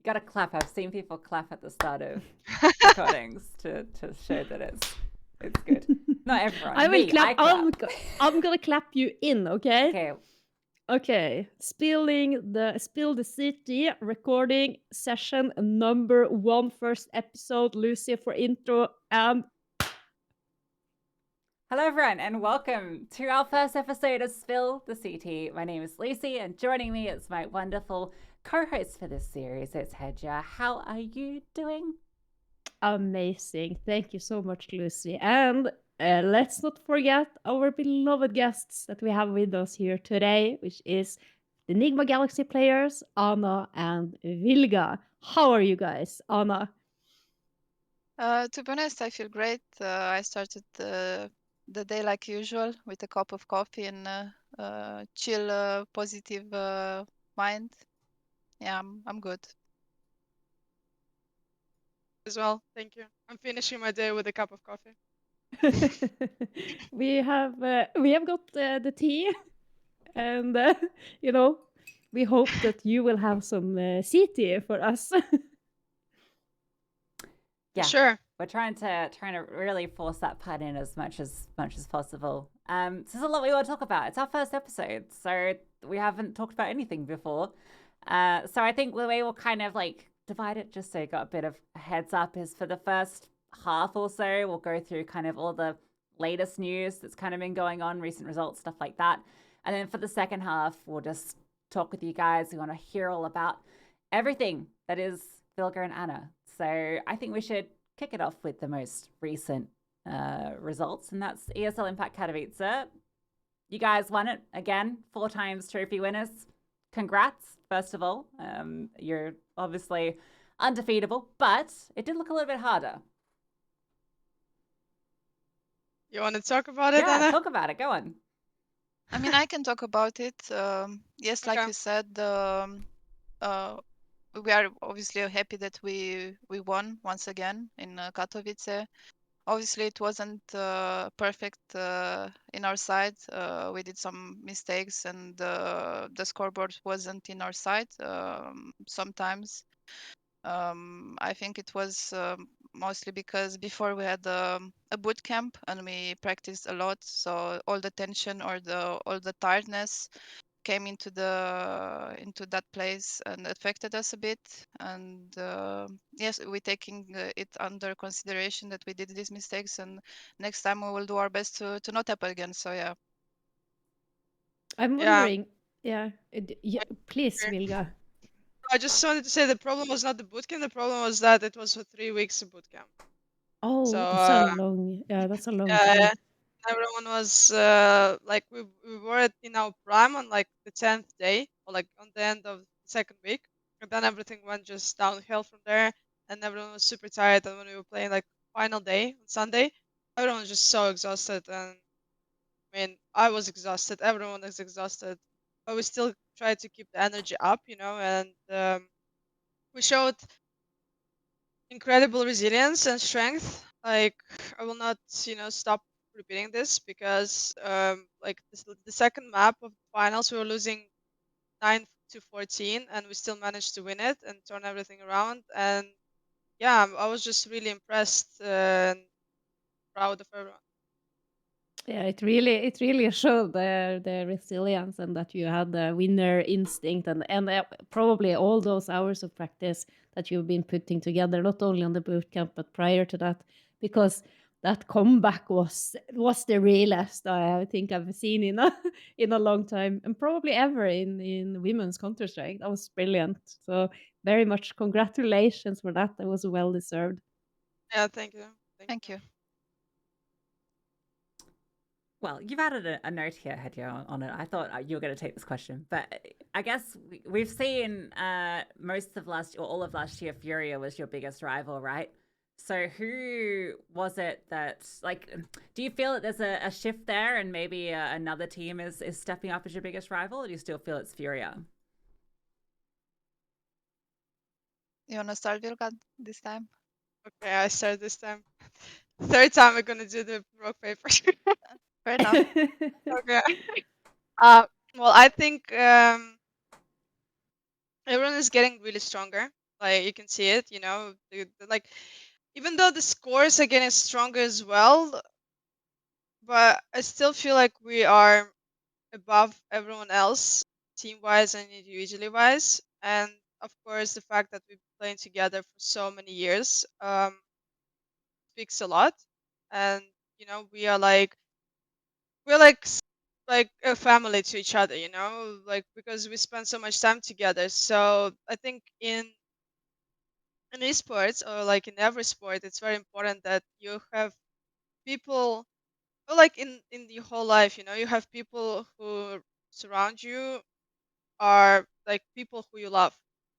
gotta clap. I've seen people clap at the start of recordings to show that it's good. Not everyone. I will Me, clap. I clap. I'm gonna clap you in, okay? Okay. Okay. Spill the city recording session number 1, first episode. Lucy for intro and. Hello, everyone, and welcome to our first episode of Spill the CT. My name is Lucy, and joining me is my wonderful co-host for this series. It's Hedje. How are you doing? Amazing. Thank you so much, Lucy. And let's not forget our beloved guests that we have with us here today, which is the Nigma Galaxy players, Anna and VILGA. How are you guys, Anna? To be honest, I feel great. I started the day like usual with a cup of coffee and chill, positive mind. Yeah, I'm good. As well, thank you. I'm finishing my day with a cup of coffee. we have got the tea, and we hope that you will have some CT for us. Yeah, Sure. We're trying to really force that part in as much as possible. So there's a lot we want to talk about. It's our first episode, so we haven't talked about anything before. So I think the way we'll kind of like divide it, just so you got a bit of a heads up, is for the first half or so, we'll go through kind of all the latest news that's kind of been going on, recent results, stuff like that. And then for the second half, we'll just talk with you guys. We want to hear all about everything that is VILGA and Anna. So I think we should kick it off with the most recent results, and that's ESL Impact Katowice. You guys won it again, 4 times trophy winners. Congrats, first of all. You're obviously undefeatable, but it did look a little bit harder. You want to talk about it, Yeah, Anna? talk about it. Go on. I mean, I can talk about it. Yes, like Okay. you said, we are obviously happy that we won once again in Katowice. Obviously, it wasn't perfect in our side. We did some mistakes, and the scoreboard wasn't in our side sometimes. I think it was mostly because before we had a boot camp and we practiced a lot, so all the tension or all the tiredness came into that place and affected us a bit. And yes, we're taking it under consideration that we did these mistakes, and next time we will do our best to not happen again. So yeah. I'm wondering, yeah, please, Sure. VILGA. I just wanted to say the problem was not the bootcamp. The problem was that it was for 3 weeks of bootcamp. Oh, So that's a long time. yeah, everyone was like we were in our prime on like the 10th day or like on the end of the second week, and then everything went just downhill from there, and everyone was super tired. And when we were playing like final day on Sunday, everyone was just so exhausted. And I mean, I was exhausted. Everyone is exhausted, but we still tried to keep the energy up, and we showed incredible resilience and strength. Like I will not, stop repeating this because like the second map of the finals we were losing 9-14 and we still managed to win it and turn everything around. And yeah, I was just really impressed and proud of everyone. Yeah, it really showed the resilience and that you had the winner instinct and probably all those hours of practice that you've been putting together, not only on the boot camp but prior to that, because that comeback was the realest I think I've seen in a long time, and probably ever in women's Counter-Strike. That was brilliant. So very much congratulations for that. That was well deserved. Yeah, thank you. Thank you. Well, you've added a note here, Hedje, on it. I thought you were going to take this question, but I guess we've seen most of or all of last year, Furia was your biggest rival, right? So who was it that, like, do you feel that there's a shift there and maybe another team is stepping up as your biggest rival, or do you still feel it's Furia? You wanna start, VILGA, this time? Okay, I start this time. Third time we're gonna do the rock paper. Fair enough. Okay. Well, I think everyone is getting really stronger. Like you can see it, like even though the scores are getting stronger as well, but I still feel like we are above everyone else, team wise and individually wise. And of course, the fact that we've been playing together for so many years speaks a lot. And we are like a family to each other, like because we spend so much time together. So I think in esports or like in every sport, it's very important that you have people, or like in the whole life, you have people who surround you are like people who you love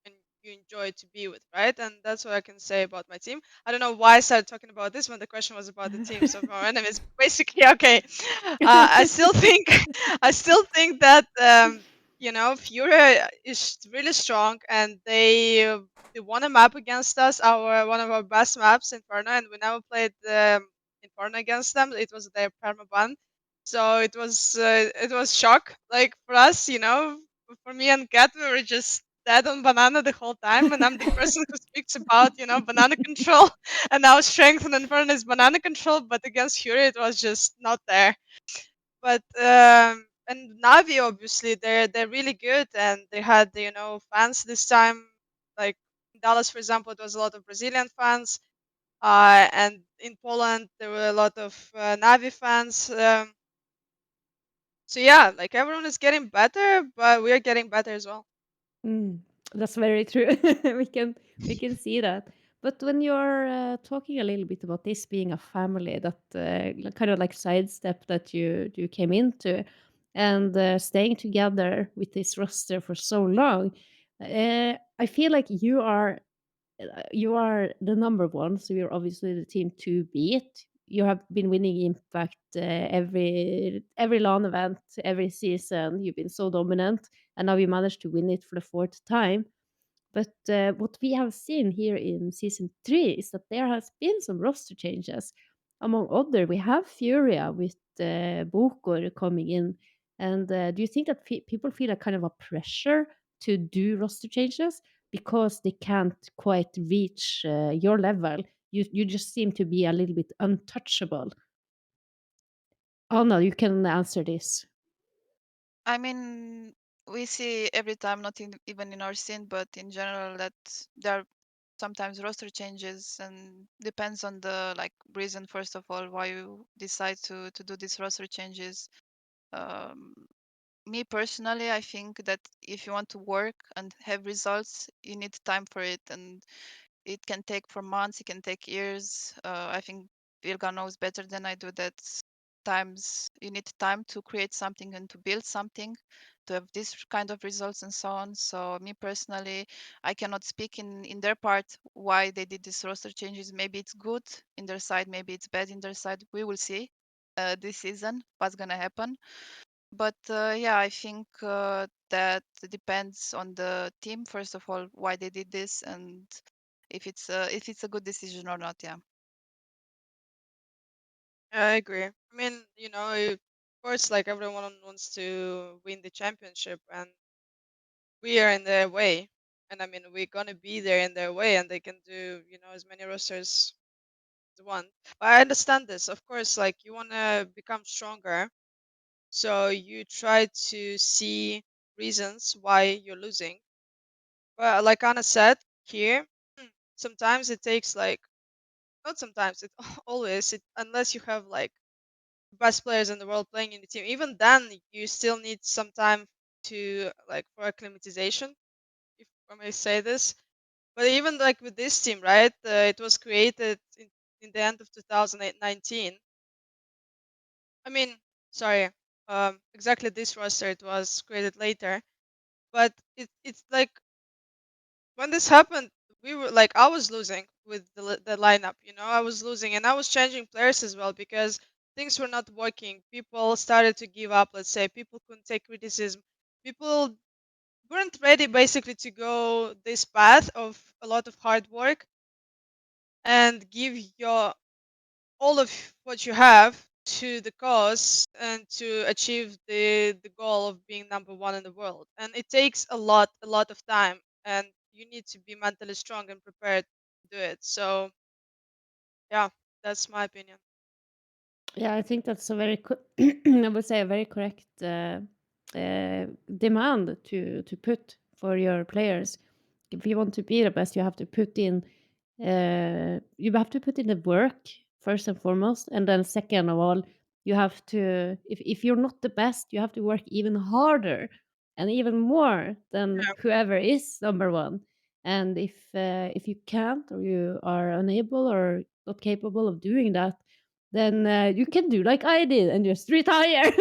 and you enjoy to be with, right? And that's what I can say about my team. I don't know why I started talking about this when the question was about the team. So for our enemies, basically, okay. I still think, I still think that Fury is really strong, and they won a map against us, our one of our best maps, Inferno, and we never played Inferno against them. It was their permaban. So it was shock like for us, for me and Kat, we were just dead on banana the whole time, and I'm the person who speaks about banana control and our strength and Inferno is banana control, but against Fury it was just not there. But and Navi obviously they're really good, and they had fans this time. Like in Dallas, for example, it was a lot of Brazilian fans, and in Poland there were a lot of Navi fans. So yeah, like everyone is getting better, but we are getting better as well. Mm, that's very true. we can we can see that. But when you're talking a little bit about this being a family, that kind of like sidestep that you came into, and staying together with this roster for so long, I feel like you are the number one, so you're obviously the team to beat. You have been winning Impact every LAN event, every season. You've been so dominant, and now you managed to win it for the fourth time. But what we have seen here in season 3 is that there has been some roster changes. Among other, we have Furia with Bokor coming in. And do you think that people feel a kind of a pressure to do roster changes because they can't quite reach your level? You just seem to be a little bit untouchable. Oh no, you can answer this. I mean, we see every time, not even in our scene, but in general, that there are sometimes roster changes, and depends on the like reason, first of all, why you decide to do these roster changes. Um, Me personally, I think that if you want to work and have results, you need time for it, and it can take for months, it can take years. I think Vilga knows better than I do that times you need time to create something and to build something to have this kind of results and so on. So me personally, I cannot speak in their part why they did these roster changes. Maybe it's good in their side, maybe it's bad in their side. We will see this season what's gonna happen. But yeah, I think that depends on the team, first of all, why they did this, and if it's a good decision or not. Yeah. I agree. I mean, of course, like everyone wants to win the championship, and we are in their way. And I mean, we're gonna be there in their way, and they can do, as many rosters as they want. But I understand this. Of course, like you wanna become stronger, so you try to see reasons why you're losing. But like Anna said here, sometimes it takes like not sometimes it always it unless you have like best players in the world playing in the team. Even then, you still need some time to like for acclimatization, if I may say this. But even like with this team, right? It was created in the end of 2019. I mean, sorry, exactly this roster. It was created later, but it's like when this happened, we were like I was losing with the lineup. I was losing, and I was changing players as well because things were not working. People started to give up. Let's say people couldn't take criticism. People weren't ready basically to go this path of a lot of hard work and give your all of what you have to the cause and to achieve the goal of being number one in the world. And it takes a lot of time, and you need to be mentally strong and prepared to do it. So yeah, that's my opinion. Yeah, I think that's a very I would say a very correct demand to put for your players. If you want to be the best, you have to put in the work first and foremost, and then second of all, you have to if you're not the best, you have to work even harder and even more than Yeah, whoever is number one. And if you can't, or you are unable or not capable of doing that, then you can do like I did and just retire.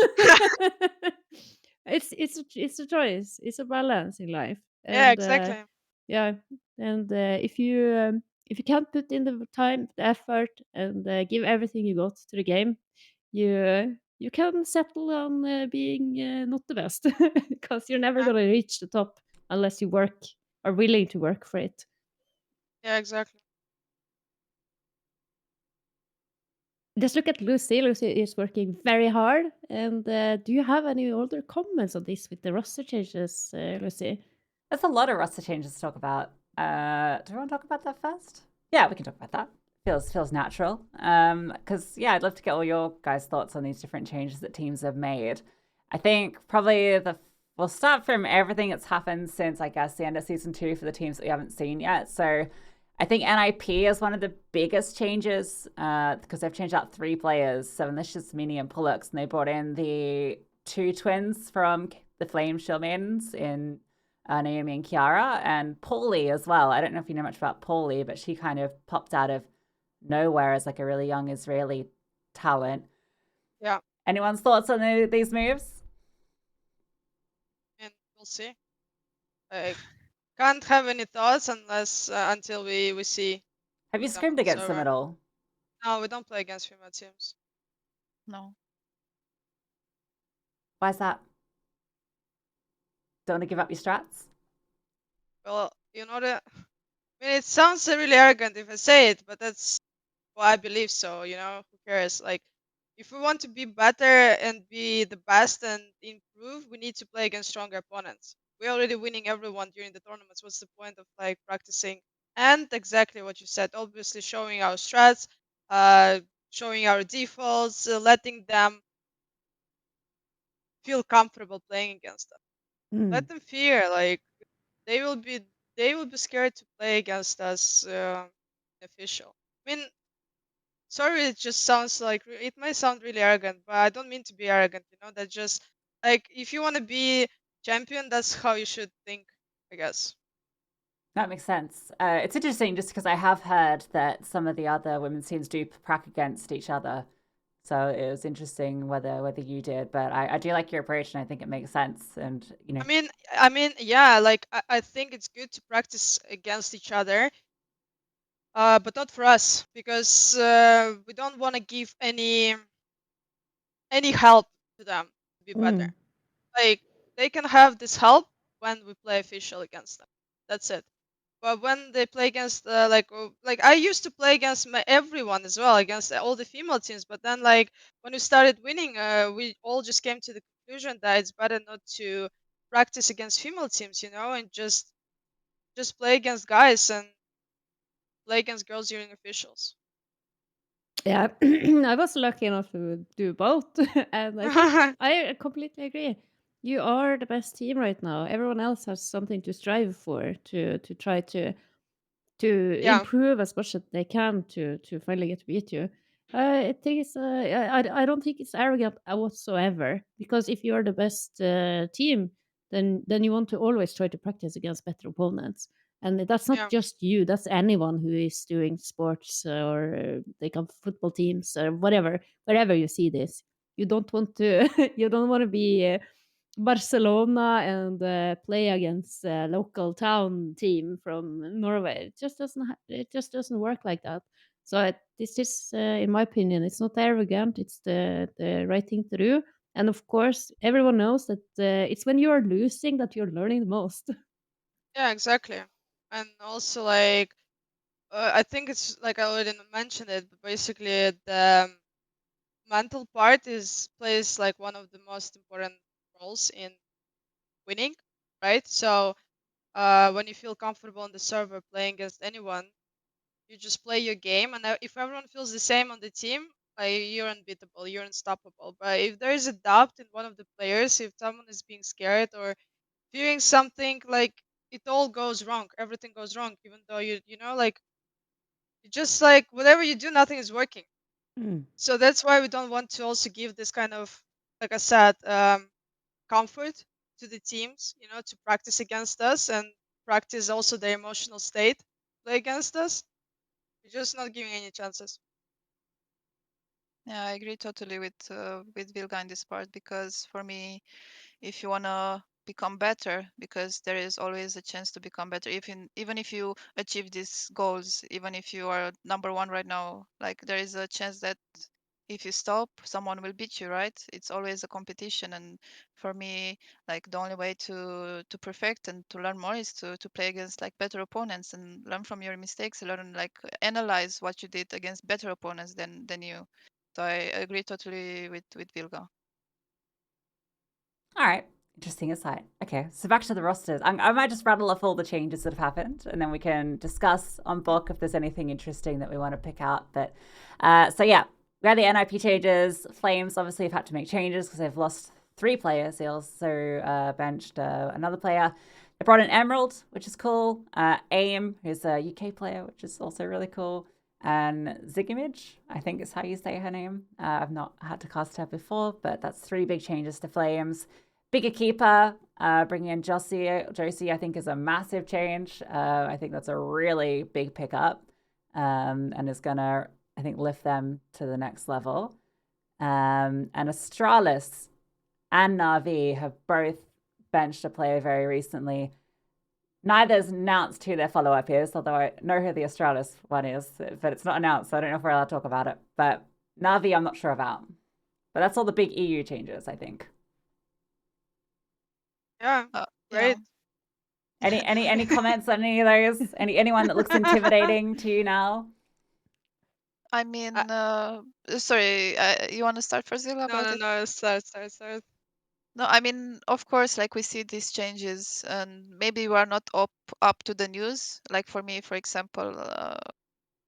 It's a choice. It's a balance in life, yeah, and exactly. yeah. And if you can't put in the time, the effort, and give everything you got to the game, you can settle on being not the best, because you're never Yeah, gonna reach the top unless you are willing to work for it. yeah, exactly. Just look at Lucy. Lucy is working very hard. And do you have any other comments on this with the roster changes, Lucy? There's a lot of roster changes to talk about. Do you want to talk about that first? Yeah, we can talk about that. Feels natural. Because yeah, I'd love to get all your guys' thoughts on these different changes that teams have made. I think probably we'll start from everything that's happened since, I guess, the end of season 2 for the teams that we haven't seen yet. So I think NIP is one of the biggest changes because they've changed out 3 players, so Vicious, Mini, and Pullux, and they brought in the 2 twins from the Flame Shield Maidens in Naomi and Kiara, and Paulie as well. I don't know if you know much about Paulie, but she kind of popped out of nowhere as like a really young Israeli talent. Yeah, Anyone's thoughts on these moves? and we'll see. I can't have any thoughts unless until we see Have you them on scrimmed the against them server. at all? No, we don't play against female teams. No. Why is that? Don't want to give up your strats? Well, you know that. I mean, it sounds really arrogant if I say it, but that's why I believe so. You know, who cares? Like, if we want to be better and be the best and improve, we need to play against stronger opponents. We're already winning everyone during the tournaments. What's the point of like practicing? And exactly what you said. Obviously, showing our strats, showing our defaults, letting them feel comfortable playing against them. Let them fear. Like they will be, they will be scared to play against us official. I mean, sorry, it just sounds like it might sound really arrogant, but I don't mean to be arrogant. You know, that just like if you want to be champion, that's how you should think, I guess. That makes sense. It's interesting just because I have heard that some of the other women's teams do prac against each other. So it was interesting whether you did, but I do like your approach and I think it makes sense. And you know, Yeah, like I think it's good to practice against each other, but not for us because we don't want to give any help to them to be better. Like they can have this help when we play official against them. That's it. But when they play against like I used to play against everyone as well, against all the female teams. But then like when we started winning, we all just came to the conclusion that it's better not to practice against female teams, you know, and just play against guys and play against girls during officials. Yeah, I was lucky enough to do both, and I think I completely agree. You are the best team right now. Everyone else has something to strive for, to try to Yeah, improve as much as they can to finally get to beat you. I think I don't think it's arrogant whatsoever, because if you are the best team, then you want to always try to practice against better opponents. And that's not yeah, just you, that's anyone who is doing sports or they come football teams or whatever, wherever you see this. You don't want to you don't want to be Barcelona and play against a local town team from Norway. It just doesn't work like that. So this is, in my opinion, it's not arrogant. It's the right thing to do. And of course, everyone knows that it's when you are losing that you're learning the most. yeah, exactly. And also like I think it's like I already mentioned it, but basically the mental part is plays like one of the most important roles in winning, right? So when you feel comfortable on the server playing against anyone, you just play your game, and if everyone feels the same on the team, you're unbeatable, you're unstoppable. But if there is a doubt in one of the players, if someone is being scared or fearing something, like it all goes wrong, everything goes wrong, even though you know, like you just like whatever you do, nothing is working. Mm. So that's why we don't want to also give this kind of, like I said, comfort to the teams, you know, to practice against us and practice also their emotional state, play against us. We're just not giving any chances. Yeah, I agree totally with VILGA in this part, because for me, if you wanna become better, because there is always a chance to become better, even if you achieve these goals, even if you are number one right now, like there is a chance that if you stop, someone will beat you, right? It's always a competition, and for me, like the only way to perfect and to learn more is to play against like better opponents and learn from your mistakes, learn like analyze what you did against better opponents than you. So I agree totally with VILGA. All right. Interesting aside. Okay, so back to the rosters. I might just rattle off all the changes that have happened, and then we can discuss on block if there's anything interesting that we want to pick out. But so yeah, we had the NIP changes. Flames obviously have had to make changes because they've lost 3 players. They also benched another player. They brought in Emerald, which is cool. AIM, who's a UK player, which is also really cool. And Zigimage, I think is how you say her name. I've not had to cast her before, but that's 3 big changes to Flames. Bigger keeper, bringing in Josie, I think is a massive change. I think that's a really big pickup, and is gonna, I think, lift them to the next level. And Astralis and Na'Vi have both benched a player very recently. Neither's announced who their follow-up is, although I know who the Astralis one is, but it's not announced, so I don't know if we're allowed to talk about it. But Na'Vi, I'm not sure about. But that's all the big EU changes, I think. Yeah, Yeah. great. Any comments on any of those? Anyone that looks intimidating to you now? I mean, I- sorry, you want to start first, Zila, no, about no, it? no. Start. No, I mean, of course, like we see these changes, and maybe we are not up to the news. Like for me, for example,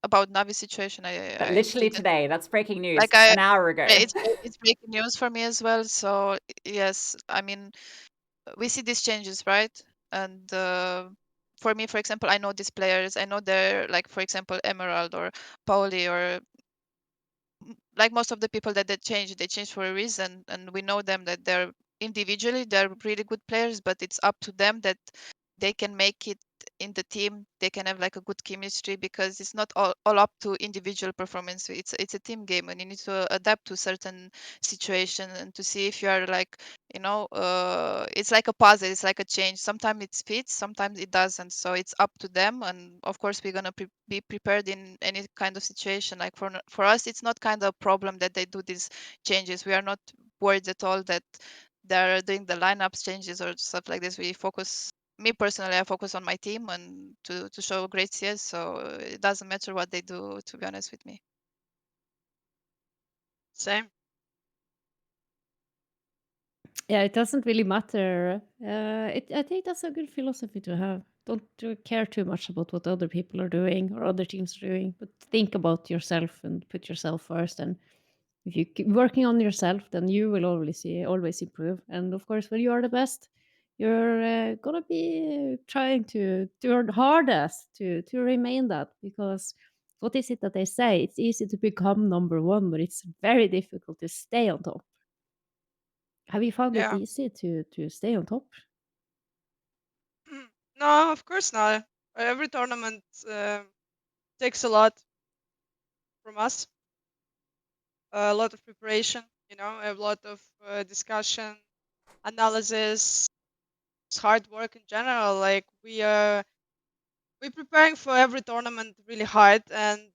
about Navi situation, But I literally didn't today, that's breaking news, like I an hour ago. it's breaking news for me as well. So yes, I mean, we see these changes, right? And for me, for example, I know these players. I know they're like, for example, Emerald or Pauli, or like most of the people that they change for a reason, and we know them that they're individually they're really good players, but it's up to them that they can make it in the team. They can have like a good chemistry, because it's not all up to individual performance. It's a team game, and you need to adapt to certain situation and to see if you are like, it's like a puzzle, it's like a change. Sometimes it fits, sometimes it doesn't, so it's up to them. And of course we're gonna be prepared in any kind of situation. Like for us, it's not kind of a problem that they do these changes. We are not worried at all that they're doing the lineups changes or stuff like this. We focus, me personally, I focus on my team and to show great CS, so it doesn't matter what they do, to be honest with me. Same. Yeah, it doesn't really matter. I think that's a good philosophy to have. Don't care too much about what other people are doing or other teams are doing, but think about yourself and put yourself first. And if you keep working on yourself, then you will always improve. And of course, when you are the best, you're gonna be trying to do your hardest to remain that. Because what is it that they say? It's easy to become number one, but it's very difficult to stay on top. Have you found it Yeah. easy to stay on top? No, of course not. Every tournament takes a lot from us. A lot of preparation, you know, a lot of discussion, analysis, hard work in general. Like we're preparing for every tournament really hard, and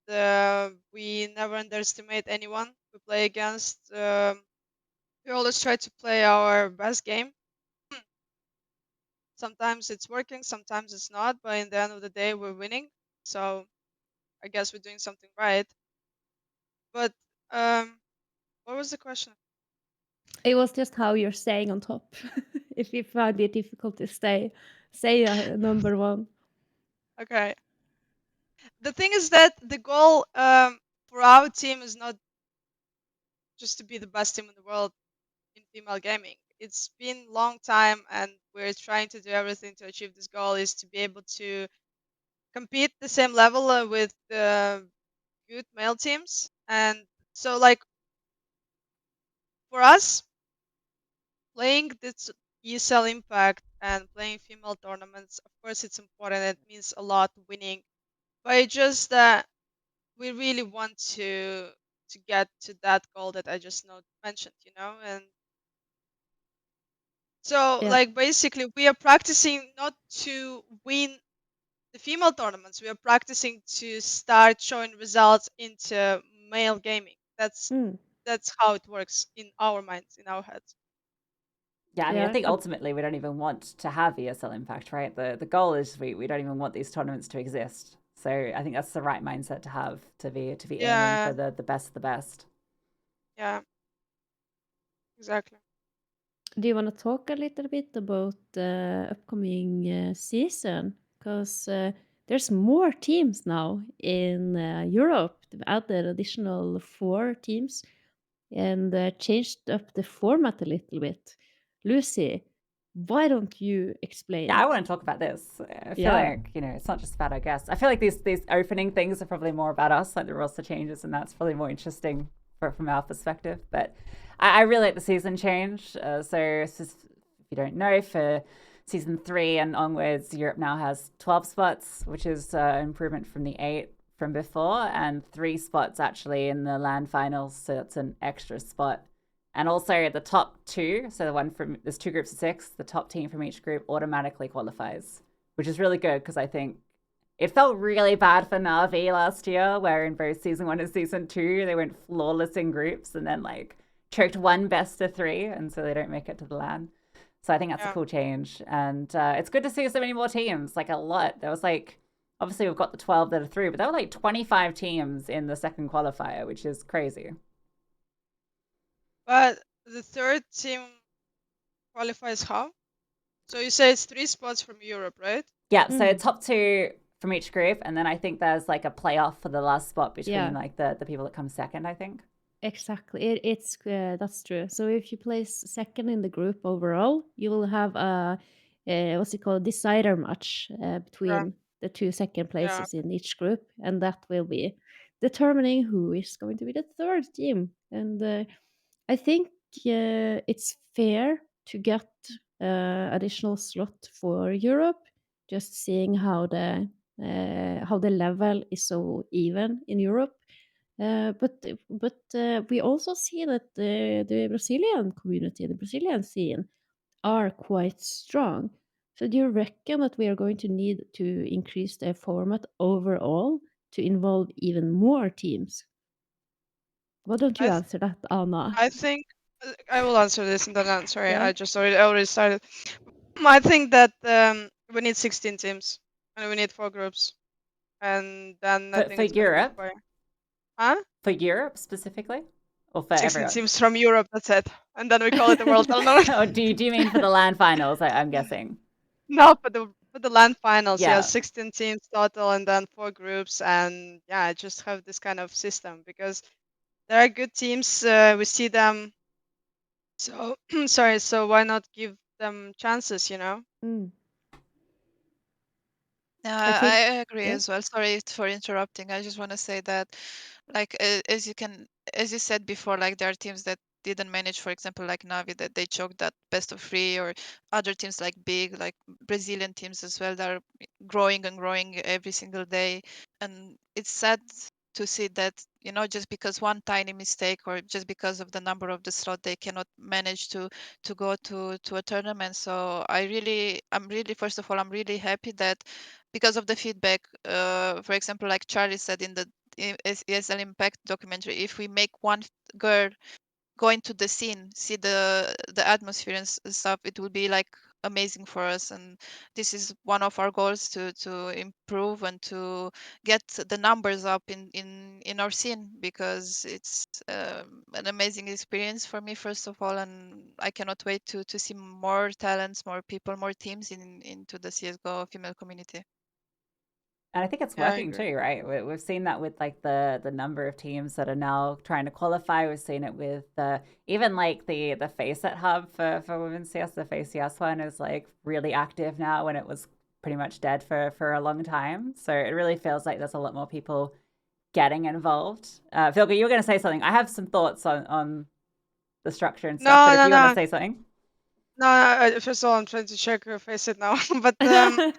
we never underestimate anyone we play against. We always try to play our best game. Sometimes it's working, sometimes it's not, but in the end of the day, we're winning. So I guess we're doing something right. But what was the question? It was just how you're staying on top. If you find it difficult to Say number one. Okay. The thing is that the goal for our team is not just to be the best team in the world in female gaming. It's been a long time, and we're trying to do everything to achieve this goal. Is to be able to compete the same level with the good male teams. And so, like for us, playing this ESL Impact and playing female tournaments, of course, it's important. It means a lot winning, but it just we really want to get to that goal that I just mentioned, and so Yeah. like basically we are practicing not to win the female tournaments. We are practicing to start showing results into male gaming. That's Mm. that's how it works in our minds, in our heads. Yeah, I mean, I Yeah. think ultimately we don't even want to have ESL Impact, right? The goal is we don't even want these tournaments to exist. So I think that's the right mindset to have to be aiming for Yeah, the best of the best. yeah, exactly. Do you want to talk a little bit about the upcoming season? Because there's more teams now in Europe. They've added additional 4 teams and changed up the format a little bit. Lucy, why don't you explain? Yeah, I want to talk about this. I feel Yeah. like, it's not just about our guests. I feel like these opening things are probably more about us, like the roster changes, and that's probably more interesting from our perspective. But I really like the season change. So if you don't know, for season 3 and onwards, Europe now has 12 spots, which is an improvement from the 8 from before, and 3 spots actually in the LAN finals. So that's an extra spot. And also the top 2, so there's 2 groups of 6, the top team from each group automatically qualifies, which is really good because I think it felt really bad for Na'Vi last year, where in both season 1 and season 2, they went flawless in groups and then choked one best of 3, and so they don't make it to the LAN. So I think that's a cool change. And it's good to see so many more teams, like a lot. There was obviously we've got the 12 that are through, but there were 25 teams in the second qualifier, which is crazy. But the third team qualifies how? So you say it's 3 spots from Europe, right? Yeah, so top 2 from each group, and then I think there's a playoff for the last spot between the people that come second, I think. Exactly. It's that's true. So if you place second in the group overall, you will have a what's it called, decider match between the 2 second places in each group, and that will be determining who is going to be the third team. And I think it's fair to get additional slot for Europe, just seeing how the level is so even in Europe. But we also see that the Brazilian community, the Brazilian scene, are quite strong. So do you reckon that we are going to need to increase the format overall to involve even more teams? Why don't you answer that, Anna? I think I will answer this and then sorry, Yeah. I just already started. I think that we need 16 teams and we need 4 groups, and then I think For it's going to be Europe? fair. Huh? For Europe specifically? Or for 16 everyone? teams from Europe, that's it. And then we call it the world tournament. Or do you mean for the LAN finals, I'm guessing? No, for the LAN finals, yeah, Yeah. 16 teams total and then 4 groups, and yeah, just have this kind of system because there are good teams. We see them. So sorry. So why not give them chances? Mm. Yeah, I think, I agree yeah. as well. Sorry for interrupting. I just want to say that, as you said before, there are teams that didn't manage, for example, like Navi, that they choked that best of 3, or other teams like big, like Brazilian teams as well, that are growing and growing every single day. And it's sad to see that, just because one tiny mistake or just because of the number of the slot, they cannot manage to go to a tournament. So first of all, I'm really happy that because of the feedback, for example, like Charlie said in the ESL Impact documentary, if we make one girl go into the scene, see the atmosphere and stuff, it will be amazing for us, and this is one of our goals to improve and to get the numbers up in our scene, because it's an amazing experience for me first of all, and I cannot wait to see more talents, more people, more teams into the CSGO female community. And I think it's Yeah, I working agree. too, right? We've seen that with like the number of teams that are now trying to qualify. We've seen it with even like the Faceit hub for women's CS. The Face CS one is like really active now, when it was pretty much dead for a long time. So it really feels like there's a lot more people getting involved. VILGA, you were going to say something. I have some thoughts on the structure and stuff, No, but if no, you want to no. say something. No, first of all, I'm trying to check your face it now, but no,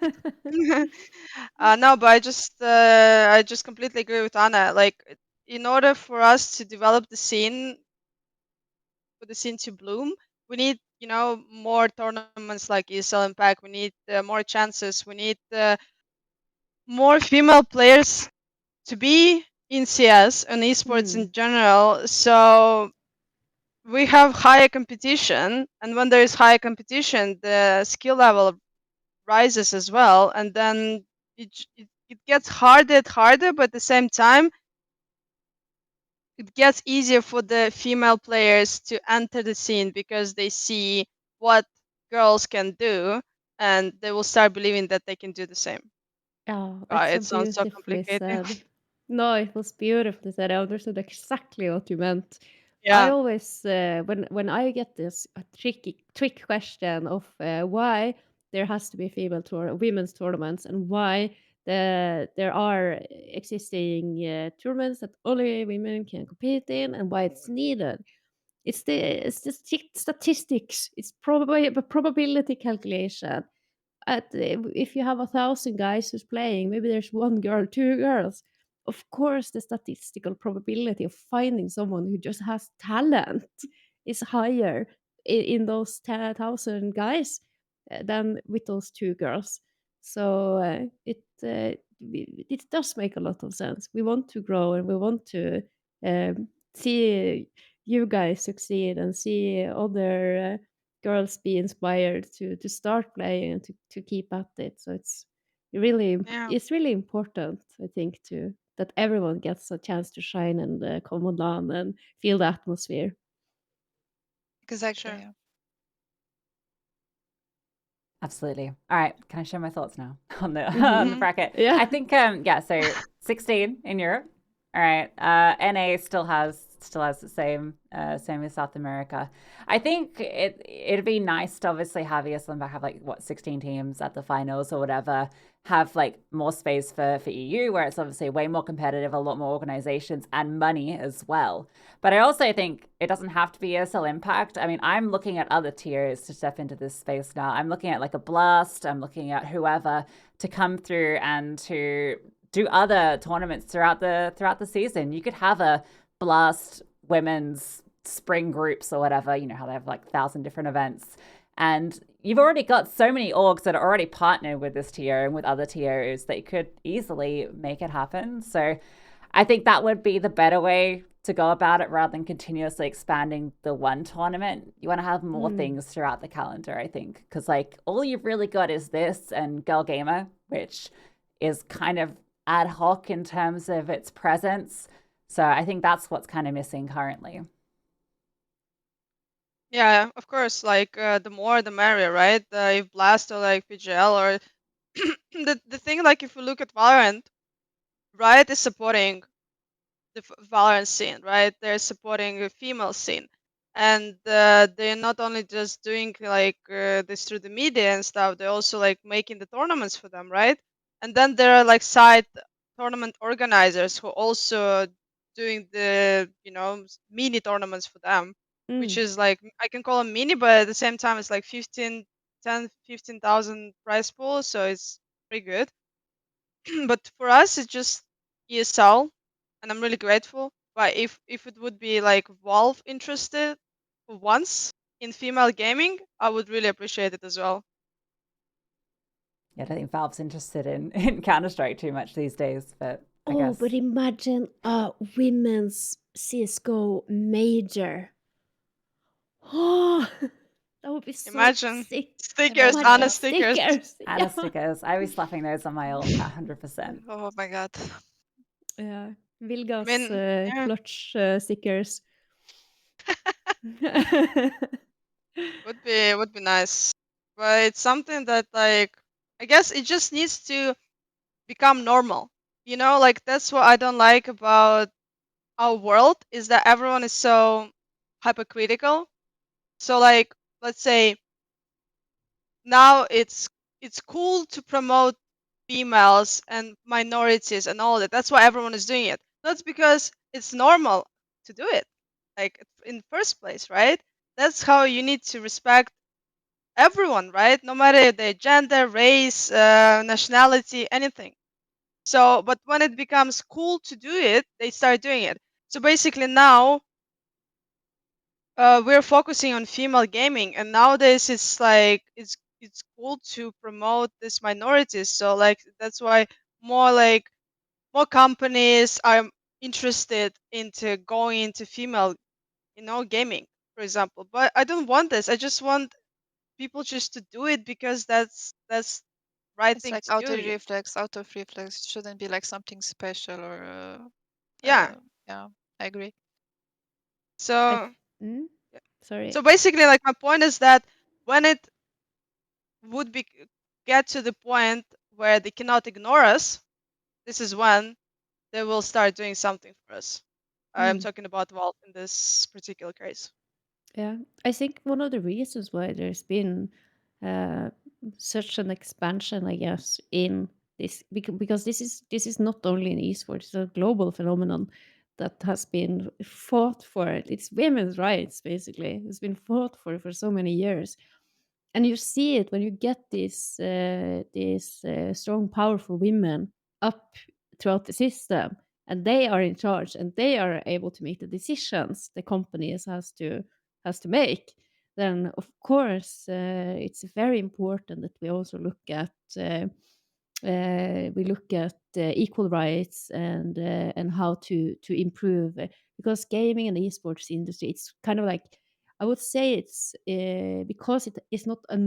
but I just completely agree with Anna. Like, in order for us to develop the scene, for the scene to bloom, we need, more tournaments like ESL Impact. We need more chances. We need more female players to be in CS and esports in general. So we have higher competition, and when there is higher competition, the skill level rises as well, and then it gets harder and harder, but at the same time it gets easier for the female players to enter the scene, because they see what girls can do, and they will start believing that they can do the same. Oh, that's so It sounds so beautifully complicated. said. No, it was beautifully said. I understood exactly what you meant. I Yeah. always, when I get this trick question of why there has to be women's tournaments, and why there are existing tournaments that only women can compete in, and why it's needed. It's the statistics. It's probably a probability calculation. If you have 1,000 guys who's playing, maybe there's one girl, two girls. Of course, the statistical probability of finding someone who just has talent is higher in those 1,000 guys than with those two girls. So it does make a lot of sense. We want to grow, and we want to see you guys succeed, and see other girls be inspired to start playing, and to keep at it. So Yeah. it's really important, I think, to that everyone gets a chance to shine, and come on and feel the atmosphere. Exactly. Sure. Yeah. Absolutely. All right. Can I share my thoughts now on the on the Mhm. bracket? Yeah. I think yeah. So 16 in Europe. All right. NA still has the same as South America. I think it'd be nice to obviously have ESL Impact have like 16 teams at the finals or whatever. Have like more space for EU, where it's obviously way more competitive, a lot more organizations and money as well. But I also think it doesn't have to be ESL Impact. I mean, I'm looking at other tiers to step into this space now. I'm looking at like a Blast. I'm looking at whoever to come through and to do other tournaments throughout the season. You could have a Blast women's spring groups or whatever. You know how they have like 1,000 different events. And you've already got so many orgs that are already partnered with this tier and with other tiers that you could easily make it happen. So I think that would be the better way to go about it, rather than continuously expanding the one tournament. You want to have more things throughout the calendar, I think, because like all you've really got is this and Girl Gamer, which is kind of ad hoc in terms of its presence. So I think that's what's kind of missing currently. Yeah, of course. Like, the more the merrier, right? If Blast or like PGL or the thing, like, if you look at Valorant, Riot is supporting the Valorant scene, right? They're supporting the female scene, and they're not only just doing like this through the media and stuff. They're also like making the tournaments for them, right? And then there are like side tournament organizers who also doing the mini tournaments for them, which is like, I can call them mini, but at the same time it's like 15,000 prize pool, so it's pretty good. But for us, it's just ESL, and I'm really grateful. But if it would be like Valve interested for once in female gaming, I would really appreciate it as well. Yeah, I don't think Valve's interested in Counter-Strike too much these days, but I Oh, guess. but imagine a women's CSGO major. Oh, That would be so Imagine. sick. Stickers, Imagine Anna it. stickers. Anna Yeah. stickers. I was slapping those on my ult 100%. Oh my god. Yeah. I Vilga's mean, yeah. clutch stickers. Would be nice. But it's something that like I guess it just needs to become normal. You know, like that's what I don't like about our world is that everyone is so hypocritical. So like let's say now it's cool to promote females and minorities and all that. That's why everyone is doing it. That's because it's normal to do it. Like in the first place, right? That's how you need to respect everyone, right? No matter their gender, race, nationality, anything. So, but when it becomes cool to do it, they start doing it. So basically now we're focusing on female gaming, and nowadays it's like it's cool to promote these minorities. So like that's why more like more companies are interested into going into female, gaming, for example. But I don't want this. I just want people just to do it because that's right It's thing like to out do. of reflex, out of reflex. It shouldn't be like something special or Yeah. yeah, I agree. So Mm? yeah. Sorry. So basically, like my point is that when it would be get to the point where they cannot ignore us, this is when they will start doing something for us. I'm Mm. talking about Valve in this particular case. Yeah, I think one of the reasons why there's been uh, such an expansion, I guess, in this because this is not only in esports; it's a global phenomenon that has been fought for. It's women's rights, basically. It's been fought for so many years, and you see it when you get these strong, powerful women up throughout the system, and they are in charge, and they are able to make the decisions the companies has to make. Then of course it's very important that we also look at equal rights and how to improve because gaming and the esports industry, it's kind of like, I would say it's because it is not a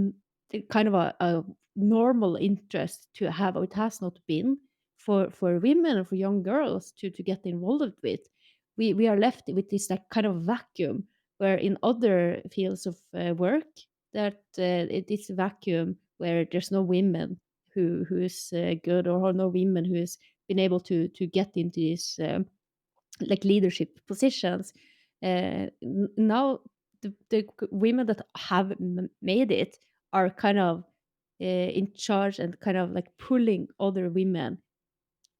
kind of a normal interest to have, or it has not been for women or for young girls to get involved with. We are left with this like kind of vacuum where in other fields of work that it is a vacuum where there's no women who's good, or no women who's been able to get into these like leadership positions. Now the women that have made it are kind of in charge and kind of like pulling other women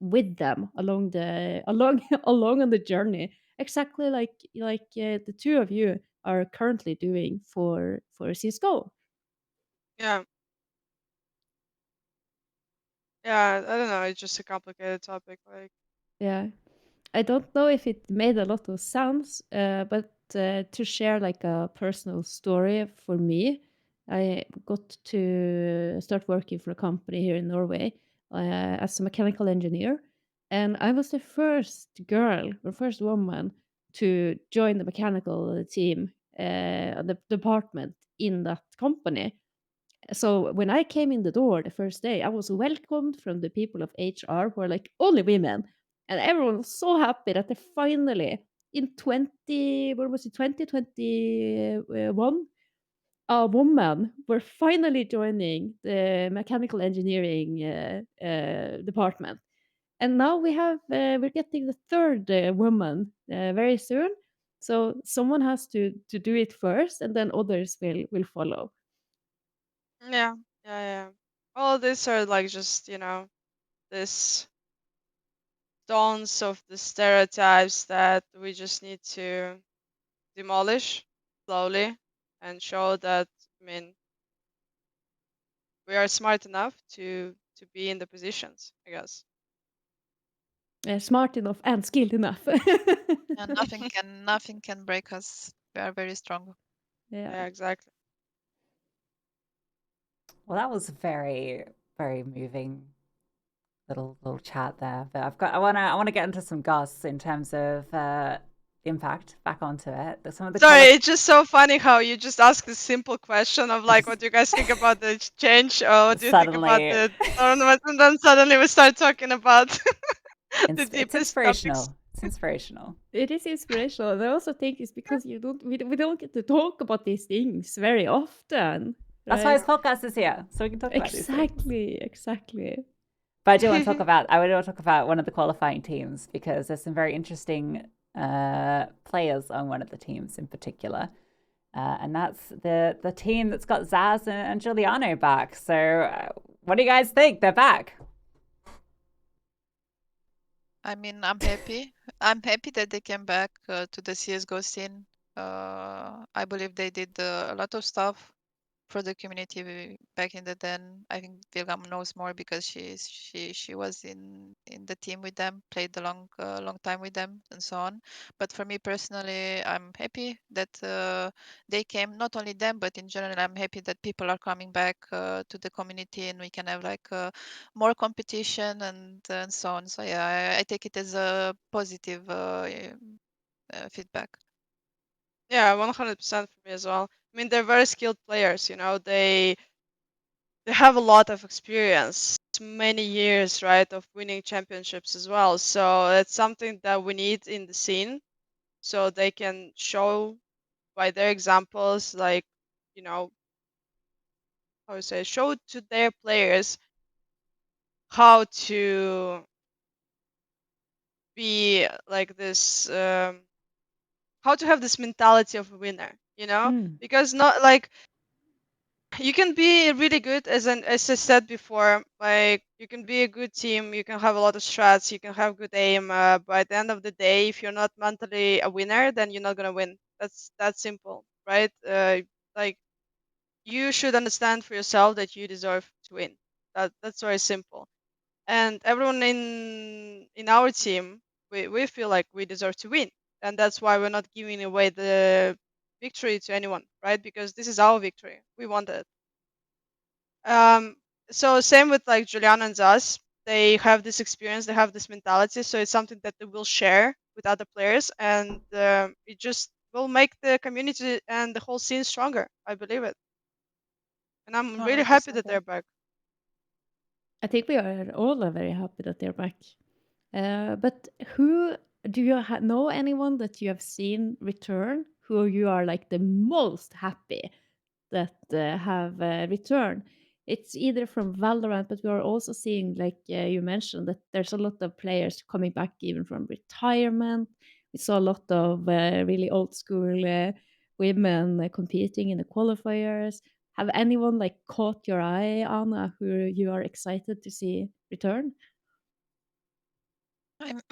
with them along the along along on the journey, exactly like the two of you are currently doing for CSGO. Yeah. Yeah, I don't know. It's just a complicated topic. Like, Yeah, I don't know if it made a lot of sense, but to share like a personal story for me, I got to start working for a company here in Norway as a mechanical engineer, and I was the first girl or first woman to join the mechanical team, the department in that company. So when I came in the door the first day, I was welcomed from the people of HR who are like only women. And everyone was so happy that they finally, in 2021, a woman were finally joining the mechanical engineering department. And now we're getting the third woman very soon. So someone has to do it first, and then others will follow. yeah, yeah, yeah. All these are like just this stones of the stereotypes that we just need to demolish slowly and show that we are smart enough to be in the positions, I guess. Smart enough and skilled enough. And nothing can break us. We are very strong. Yeah. Yeah, exactly. Well, that was very, very moving little chat there. But I wanna get into some goss in terms of Impact back onto it. Some of the Sorry, it's just so funny how you just ask this simple question of like, what do you guys think about the change, or what do you think about Suddenly. the tournament, and then suddenly we start talking about the It's deepest inspirational. topics. It's inspirational. It is inspirational. And I also think it's because we don't get to talk about these things very often. That's why right? this podcast is here, so we can talk about these things. Exactly. But I do want to talk about. I would want to talk about one of the qualifying teams because there's some very interesting players on one of the teams in particular, and that's the team that's got zAAz and Juliano back. So, what do you guys think? They're back. I mean, I'm happy. I'm happy that they came back to the CSGO scene. I believe they did a lot of stuff for the community back in the den. I think VILGA knows more because she was in the team with them, played a long time with them, and so on. But for me personally, I'm happy that they came. Not only them, but in general, I'm happy that people are coming back to the community, and we can have like more competition and so on. So yeah, I take it as a positive feedback. Yeah, 100% for me as well. I mean, they're very skilled players. You know, they have a lot of experience, many years, right, of winning championships as well. So it's something that we need in the scene, so they can show by their examples, like, you know, how to say, show to their players how to be like this, how to have this mentality of a winner, you know, because not like you can be really good as I said before, like you can be a good team, you can have a lot of strats, you can have good aim, but at the end of the day, if you're not mentally a winner, then you're not gonna win. That's that simple, right? Like you should understand for yourself that you deserve to win. That's very simple. And everyone in our team, we feel like we deserve to win, and that's why we're not giving away the victory to anyone, right? Because this is our victory. We want it. So same with like Juliano and zAAz. They have this experience, they have this mentality, so it's something that they will share with other players, and it just will make the community and the whole scene stronger. I believe it, and I'm really happy 100%, that yeah. they're back. I think we are all very happy that they're back. But who do you know anyone that you have seen return who you are like the most happy that have returned? It's either from Valorant, but we are also seeing, like you mentioned, that there's a lot of players coming back even from retirement. We saw a lot of really old school women competing in the qualifiers. Have anyone like caught your eye, Anna, who you are excited to see return?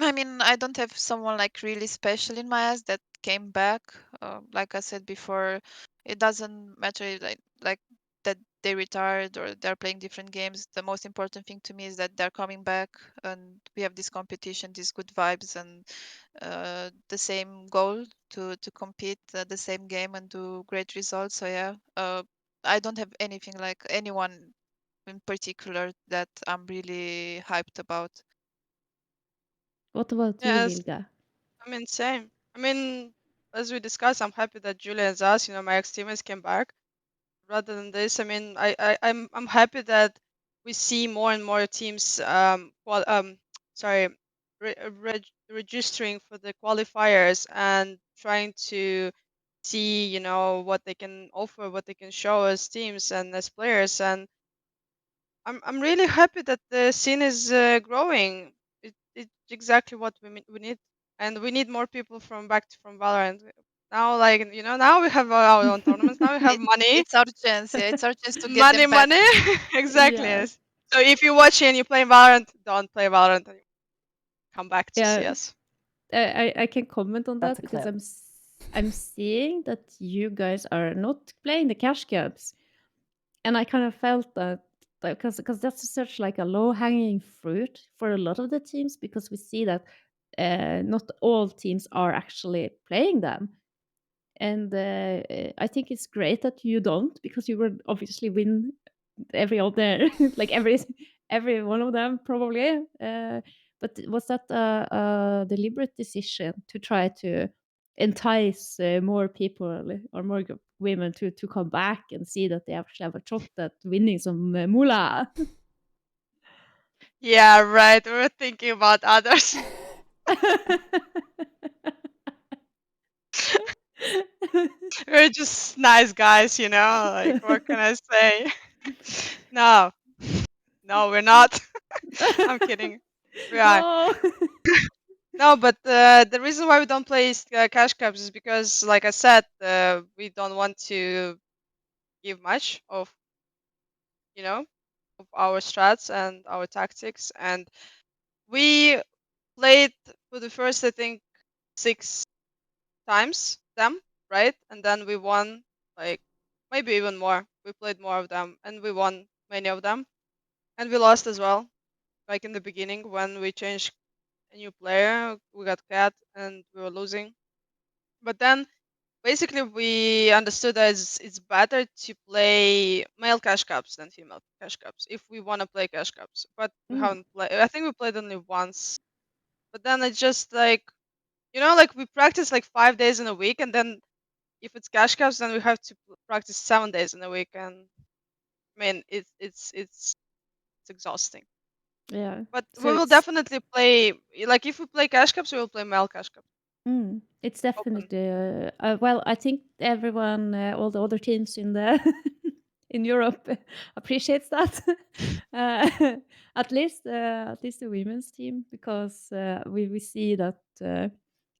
I mean, I don't have someone like really special in my eyes that came back. Like I said before, it doesn't matter like that they retired or they're playing different games. The most important thing to me is that they're coming back and we have this competition, these good vibes, and the same goal to compete the same game and do great results. So yeah, I don't have anything like anyone in particular that I'm really hyped about. What about you, Yes, Vilga? I mean same. I mean, as we discussed, I'm happy that Julia and zAAz, you know, my ex-teammates came back. Rather than this, I mean, I'm happy that we see more and more teams sorry, registering for the qualifiers and trying to see, you know, what they can offer, what they can show as teams and as players. And I'm really happy that the scene is growing. It's exactly what we need, and we need more people from Valorant. Now, like, you know, now we have our own tournaments. Now we have money, It's our chance, yeah. It's our chance to get money, them back. money. Exactly. Yeah. Yes. So if you're watching and you're playing Valorant, don't play Valorant. Come back to Yeah, CS. I can comment on That's that a because clip. I'm seeing that you guys are not playing the cash cups, and I kind of felt that because that's such like a low hanging fruit for a lot of the teams, because we see that not all teams are actually playing them. And I think it's great that you don't, because you will obviously win every other, like every one of them probably. But was that a deliberate decision to try to entice more people or more women to come back and see that they actually have a shot at winning some moolah. Yeah, right. We were thinking about others. We're just nice guys, you know. Like, what can I say? No, no, we're not. I'm kidding. We are. No. No, but the reason why we don't play cash cups is because, like I said, we don't want to give much of, you know, of our strats and our tactics. And we played for the first, I think, 6 times them, right? And then we won like maybe even more. We played more of them and we won many of them. And we lost as well. Like in the beginning when we changed a new player, we got cat and we were losing. But then basically we understood that it's better to play male cash cups than female cash cups if we want to play cash cups. But we haven't played. I think we played only once. But then it's just like, you know, like we practice like 5 days in a week, and then if it's cash cups, then we have to practice 7 days in a week, and I mean it's exhausting. Yeah. But So we will definitely play. Like if we play cash cups, we will play male cash cups. It's Open. definitely well. I think everyone, all the other teams in the in Europe, appreciates that. At least the women's team, because we see that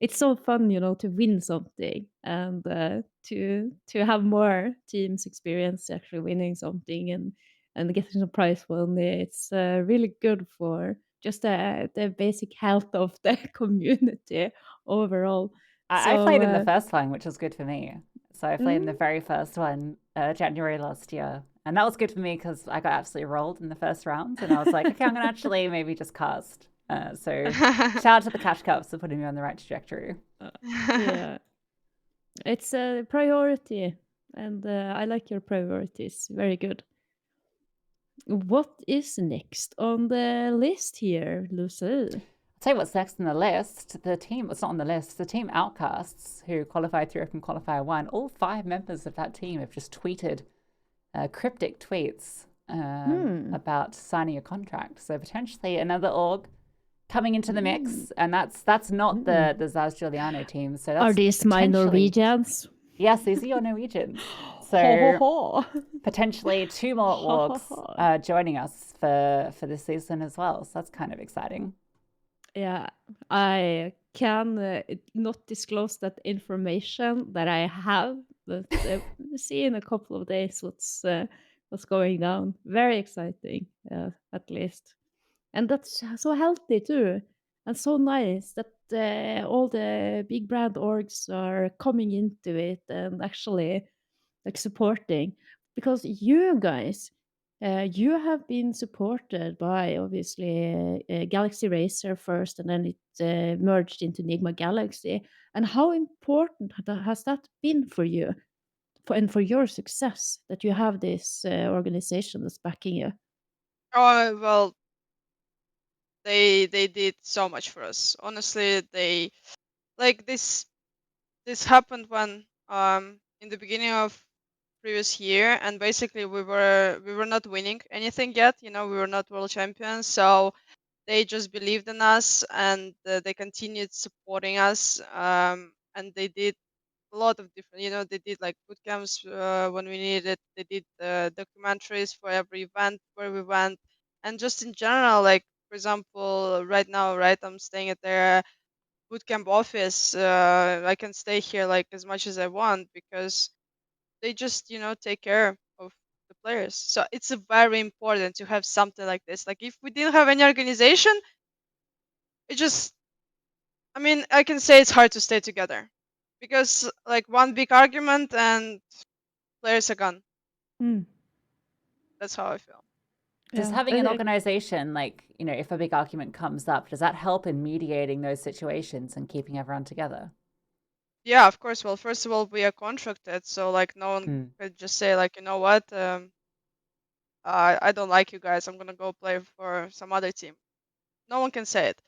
it's so fun, you know, to win something and to have more teams experience actually winning something and getting a prize money. It's really good for just the basic health of the community overall. I So played in the first one, which was good for me. So I played in the very first one, January last year. And that was good for me because I got absolutely rolled in the first round. And I was like, okay, I'm going to actually maybe just cast. So shout out to the Cash Cups for putting me on the right trajectory. yeah, it's a priority, and I like your priorities. Very good. What is next on the list here, Lucy? I'll tell you what's next on the list. The team, it's not on the list, the team Outcasts, who qualified through Open Qualifier 1, all 5 members of that team have just tweeted cryptic tweets about signing a contract. So potentially another org coming into the mix, and that's not the zAAz Juliano team. So that's Are these my Norwegians? Yes, these are your Norwegians. So potentially 2 more orgs joining us for this season as well. So that's kind of exciting. Yeah, I can not disclose that information that I have, but we'll see in a couple of days what's going down. Very exciting, at least. And that's so healthy too, and so nice that all the big brand orgs are coming into it and actually like supporting, because you guys, you have been supported by obviously Galaxy Racer first, and then it merged into Nigma Galaxy. And how important has that been for you, and for your success, that you have this organization that's backing you? Oh well, they did so much for us. Honestly, they like this happened when in the beginning of previous year, and basically we were not winning anything yet. You know, we were not world champions, so they just believed in us, and they continued supporting us. And they did a lot of different, you know, they did like boot camps when we needed. They did documentaries for every event where we went, and just in general, like for example, right now, right, I'm staying at their bootcamp office. I can stay here like as much as I want because they just, you know, take care of the players. So it's very important to have something like this. Like if we didn't have any organization, it just, I mean, I can say it's hard to stay together because like one big argument and players are gone. That's how I feel. Does having an organization, like, you know, if a big argument comes up, does that help in mediating those situations and keeping everyone together? Yeah, of course. Well, first of all, we are contracted, so like no one could just say like, you know what, I don't like you guys. I'm gonna go play for some other team. No one can say it.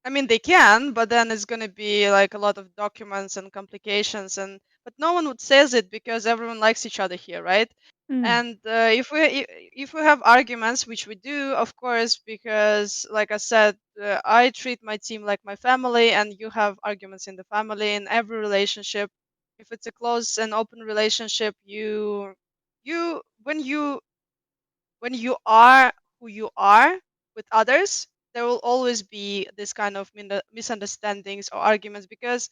I mean, they can, but then it's gonna be like a lot of documents and complications, but no one would says it because everyone likes each other here, right? Mm. And if we have arguments, which we do, of course, because like I said, I treat my team like my family, and you have arguments in the family in every relationship. If it's a close and open relationship, you when you are who you are with others, there will always be this kind of misunderstandings or arguments because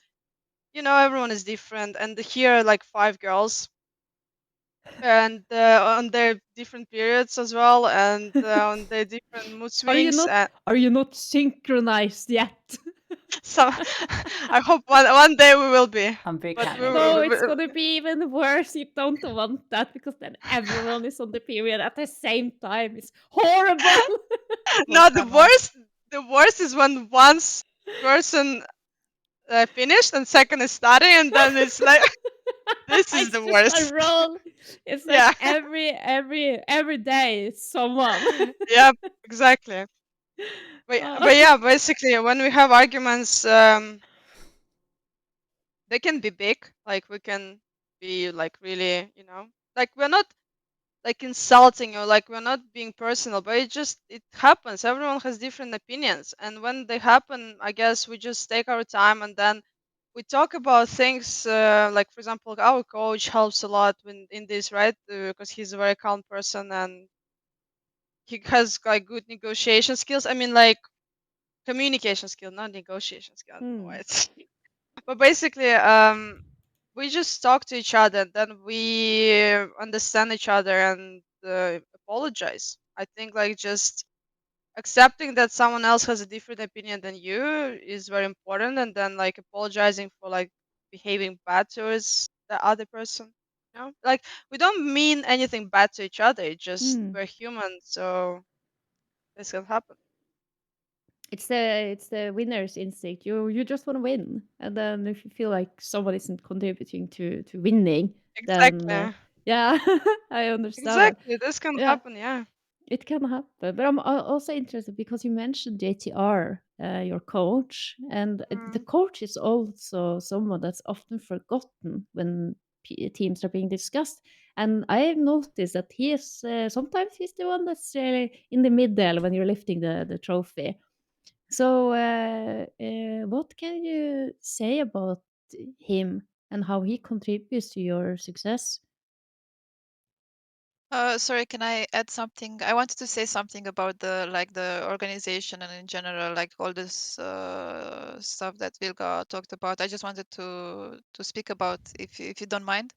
everyone is different, and here are like five girls and on their different periods as well, and on their different mood swings. Are you not synchronized yet? So I hope one day we will be. On boot But camp, we, maybe. No, we, it's we- gonna be even worse. You don't want that because then everyone is on the period at the same time. It's horrible. no, Travel. the worst is when once person finished and second is starting, and then it's like this is It's the just a worst. roll. It's like Yeah. every day it's someone. Yeah, exactly. But Oh. yeah, basically, when we have arguments, they can be big. Like we can be like really, like we're not like insulting or like we're not being personal, but it happens. Everyone has different opinions, and when they happen, I guess we just take our time and then we talk about things. Like for example, our coach helps a lot in this, right? Because he's a very calm person and he has like good negotiation skills. I mean, like communication skill, not negotiation skill. I don't know why Hmm. it's. But basically, we just talk to each other, then we understand each other and apologize. I think like just accepting that someone else has a different opinion than you is very important, and then like apologizing for like behaving bad towards the other person. Like we don't mean anything bad to each other. It's just Hmm. we're human, so this can happen. It's the winner's instinct. You just want to win, and then if you feel like someone isn't contributing to winning, then Exactly. yeah, I understand that. Exactly. This can Yeah, happen. Yeah. it can happen. But I'm also interested because you mentioned JTR, your coach, and the Mm. coach is also someone that's often forgotten when teams are being discussed. And I've noticed that he is sometimes he's the one that's in the middle when you're lifting the trophy. So, what can you say about him and how he contributes to your success? Sorry, can I add something? I wanted to say something about the organization and in general, like all this stuff that Vilga talked about. I just wanted to speak about, if you don't mind.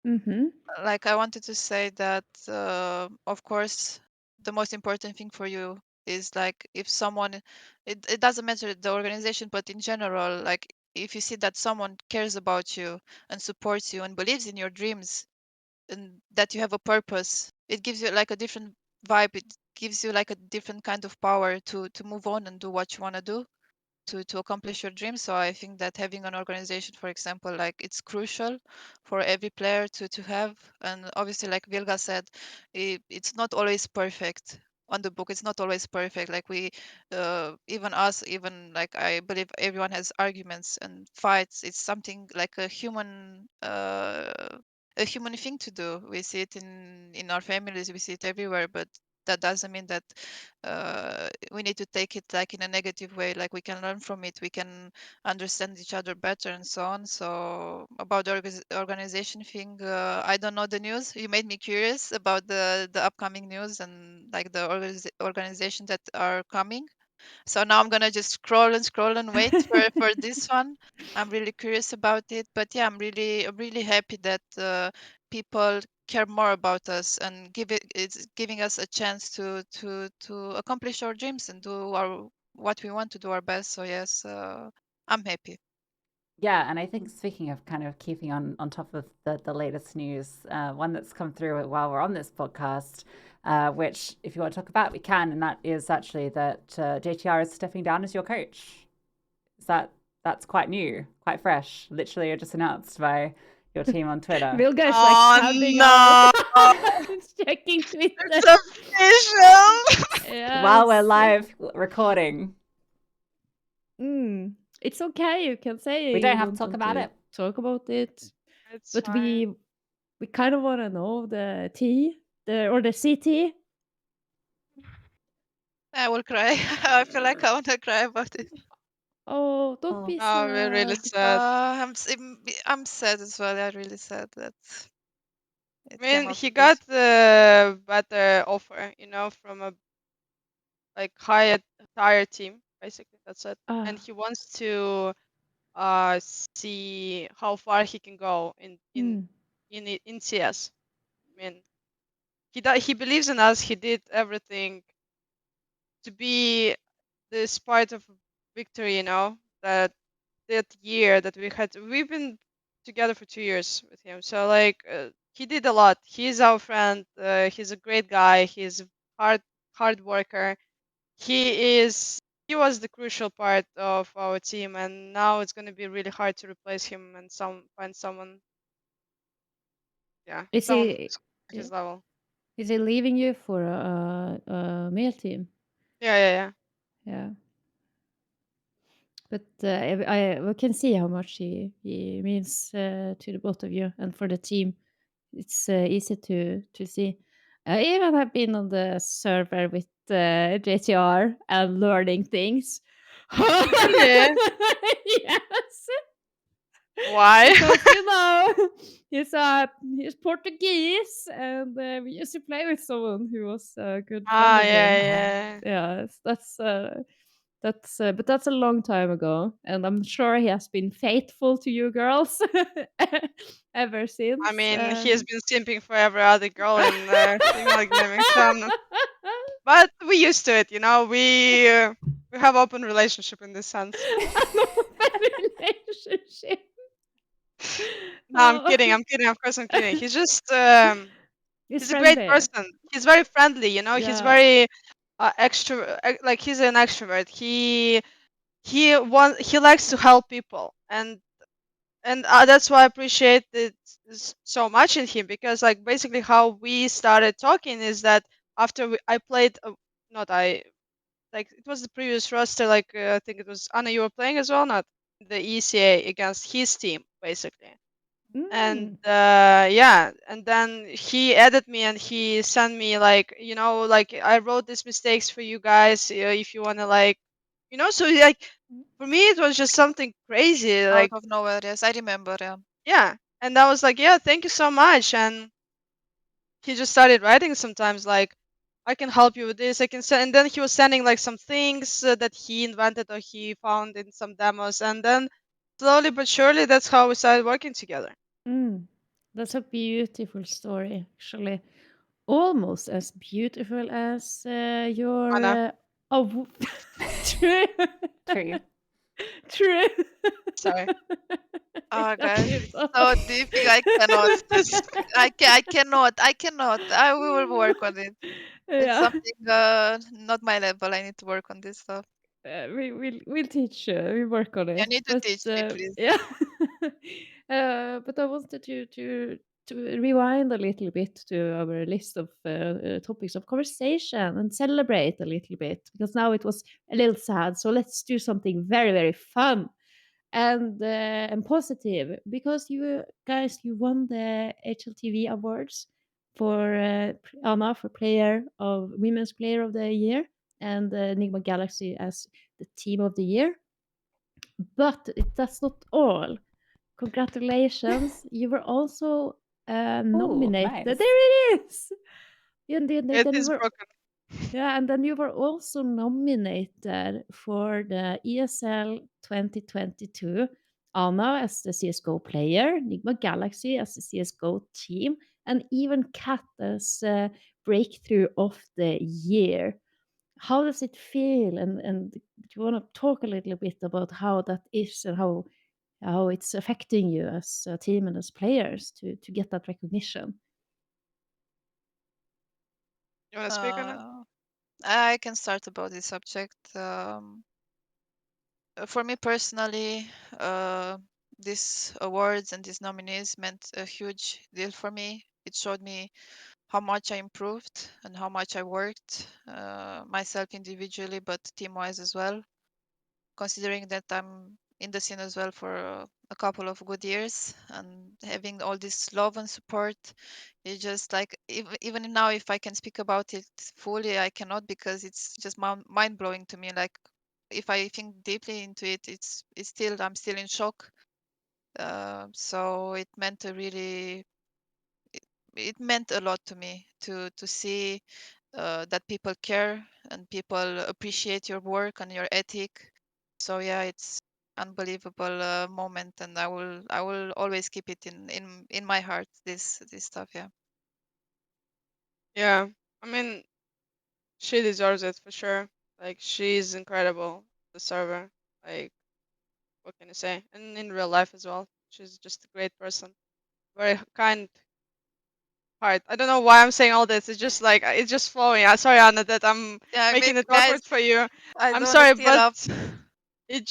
Mm-hmm. Like I wanted to say that, of course, the most important thing for you is like if someone, it doesn't matter the organization, but in general, like if you see that someone cares about you and supports you and believes in your dreams and that you have a purpose, it gives you like a different vibe. It gives you like a different kind of power to move on and do what you want to do to accomplish your dreams. So I think that having an organization, for example, like it's crucial for every player to have. And obviously, like Vilga said, it's not always perfect on the book. It's not always perfect. Like we, even us, even like I believe everyone has arguments and fights. It's something like a human thing to do. We see it in our families. We see it everywhere, but that doesn't mean that we need to take it like in a negative way. Like we can learn from it, we can understand each other better and so on. So about the organization thing, I don't know the news. You made me curious about the upcoming news and like the organization that are coming. So now I'm gonna just scroll and wait for this one. I'm really curious about it, but yeah, I'm really happy that people care more about us and it's giving us a chance to accomplish our dreams and do our what we want to do our best. So yes, I'm happy. Yeah, and I think speaking of kind of keeping on top of the latest news, one that's come through while we're on this podcast, which if you want to talk about, we can, and that is actually that JTR is stepping down as your coach. Is that's quite new, quite fresh? Literally, just announced by your team on Twitter. Vilga is like Oh standing no! out, checking Twitter. It's official. While we're Yes. live recording. It's okay. You can say We don't you have to don't talk want about to it. talk about it, It's but fine. we kind of want to know the or the CT. I will cry. I feel like I want to cry about it. Oh, don't Oh. be Oh, we're really sad. sad. I'm sad as well. I'm really sad that I it came mean, up he with this. got a better offer, from a higher tier team. Basically, that's it. And Ah, he wants to see how far he can go in CS. I mean, he believes in us. He did everything to be this part of victory. That year that we've been together for 2 years with him. So he did a lot. He's our friend. He's a great guy. He's a hard worker. He was the crucial part of our team, and now it's going to be really hard to replace him and find someone, is someone he at his level. is he leaving you for a male team? Yeah. Yeah. But we can see how much he means to the both of you and for the team. It's easy to see. I even have been on the server with JTR and learning things. Really? Yes, Why? because he's Portuguese, and we used to play with someone who was a good friend Ah, of him. yeah. Yes, but that's a long time ago, and I'm sure he has been faithful to you girls ever I since. mean, he has been simping for every other girl in female gaming, but we used to it, we have open relationship in this sense. An open relationship. No, I'm Oh, kidding. I'm kidding. Of course, I'm kidding. He's just he's he's a great friendly. person. He's very friendly. He's Yeah. very extro. Like he's an extrovert. He likes to help people, and that's why I appreciate it so much in him, because basically how we started talking is that after I played, not I, it was the previous roster, I think it was Anna, you were playing as well, not the ECA against his team basically. And Mm. yeah, and then he added me and he sent me I wrote these mistakes for you guys, if you want to so for me it was just something crazy, Out of nowhere, yes, I remember. Yeah. yeah. And I was like, yeah, thank you so much. And he just started writing sometimes I can help you with this, I can send. And then he was sending some things that he invented or he found in some demos, and then slowly but surely that's how we started working together. That's a beautiful story, actually. Almost as beautiful as your. Anna, Oh, true. True. True. sorry. Oh Thank God, you it's so so deep. I cannot. I cannot. I cannot. I will work on it. It's Yeah. something not my level. I need to work on this stuff. We'll teach you. We work on You it. need to But teach me, please. yeah. But I wanted to rewind a little bit to our list of topics of conversation and celebrate a little bit, because now it was a little sad. So let's do something very, very fun and positive, because you guys, you won the HLTV Awards for Anna for Women's Player of the Year, and Nigma Galaxy as the Team of the Year. But that's not all. Congratulations! You were also Oh, nominated. nice. There it is. It Then you is were broken. and then you were also nominated for the ESL 2022. Anna as the CSGO player, Nigma Galaxy as the CSGO team, and even Kat as Breakthrough of the Year. How does it feel? And do you want to talk a little bit about how that is and how it's affecting you as a team and as players to get that recognition? You want to speak on it? I can start about this subject. For me personally, these awards and these nominees meant a huge deal for me. It showed me how much I improved and how much I worked, myself individually, but team-wise as well. considering that I'm in the scene as well for a couple of good years, and having all this love and support, it's just like even now, if I can speak about it fully, I cannot, because it's just mind blowing to me. Like, if I think deeply into it, I'm still in shock. So it meant it meant a lot to me to see that people care and people appreciate your work and your ethic. So yeah, it's unbelievable moment, and I will always keep it in my heart. This stuff, yeah. Yeah, I mean, she deserves it for sure. Like, she's incredible, the server. Like, what can I say? And in real life as well, she's just a great person. Very kind heart. I don't know why I'm saying all this. It's just like it's just flowing. I'm sorry, Anna, that I'm Yeah, making it guys, awkward for you. I I'm don't want to sorry, tear but up. it's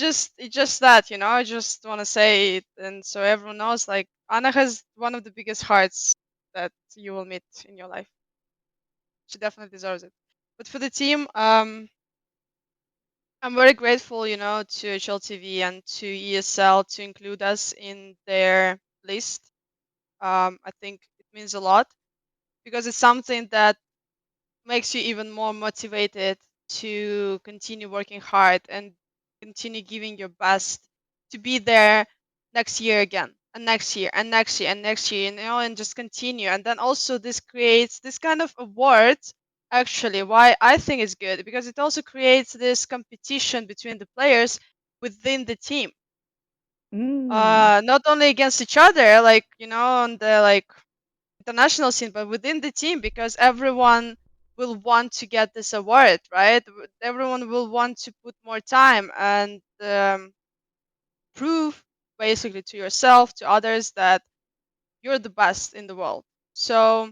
just that, you know. I just want to say it, and so everyone knows. Like, Anna has one of the biggest hearts that you will meet in your life. She definitely deserves it. But for the team, I'm very grateful, you know, to HLTV and to ESL to include us in their list. I think it means a lot because it's something that makes you even more motivated to continue working hard and continue giving your best to be there next year again and next year and next year and next year, you know, and just continue. And then also this creates this kind of award. Actually, why I think it's good, because it also creates this competition between the players within the team, not only against each other, like, you know, on the like international scene, but within the team, because everyone will want to get this award, right? Everyone will want to put more time and prove basically to yourself, to others, that you're the best in the world. So,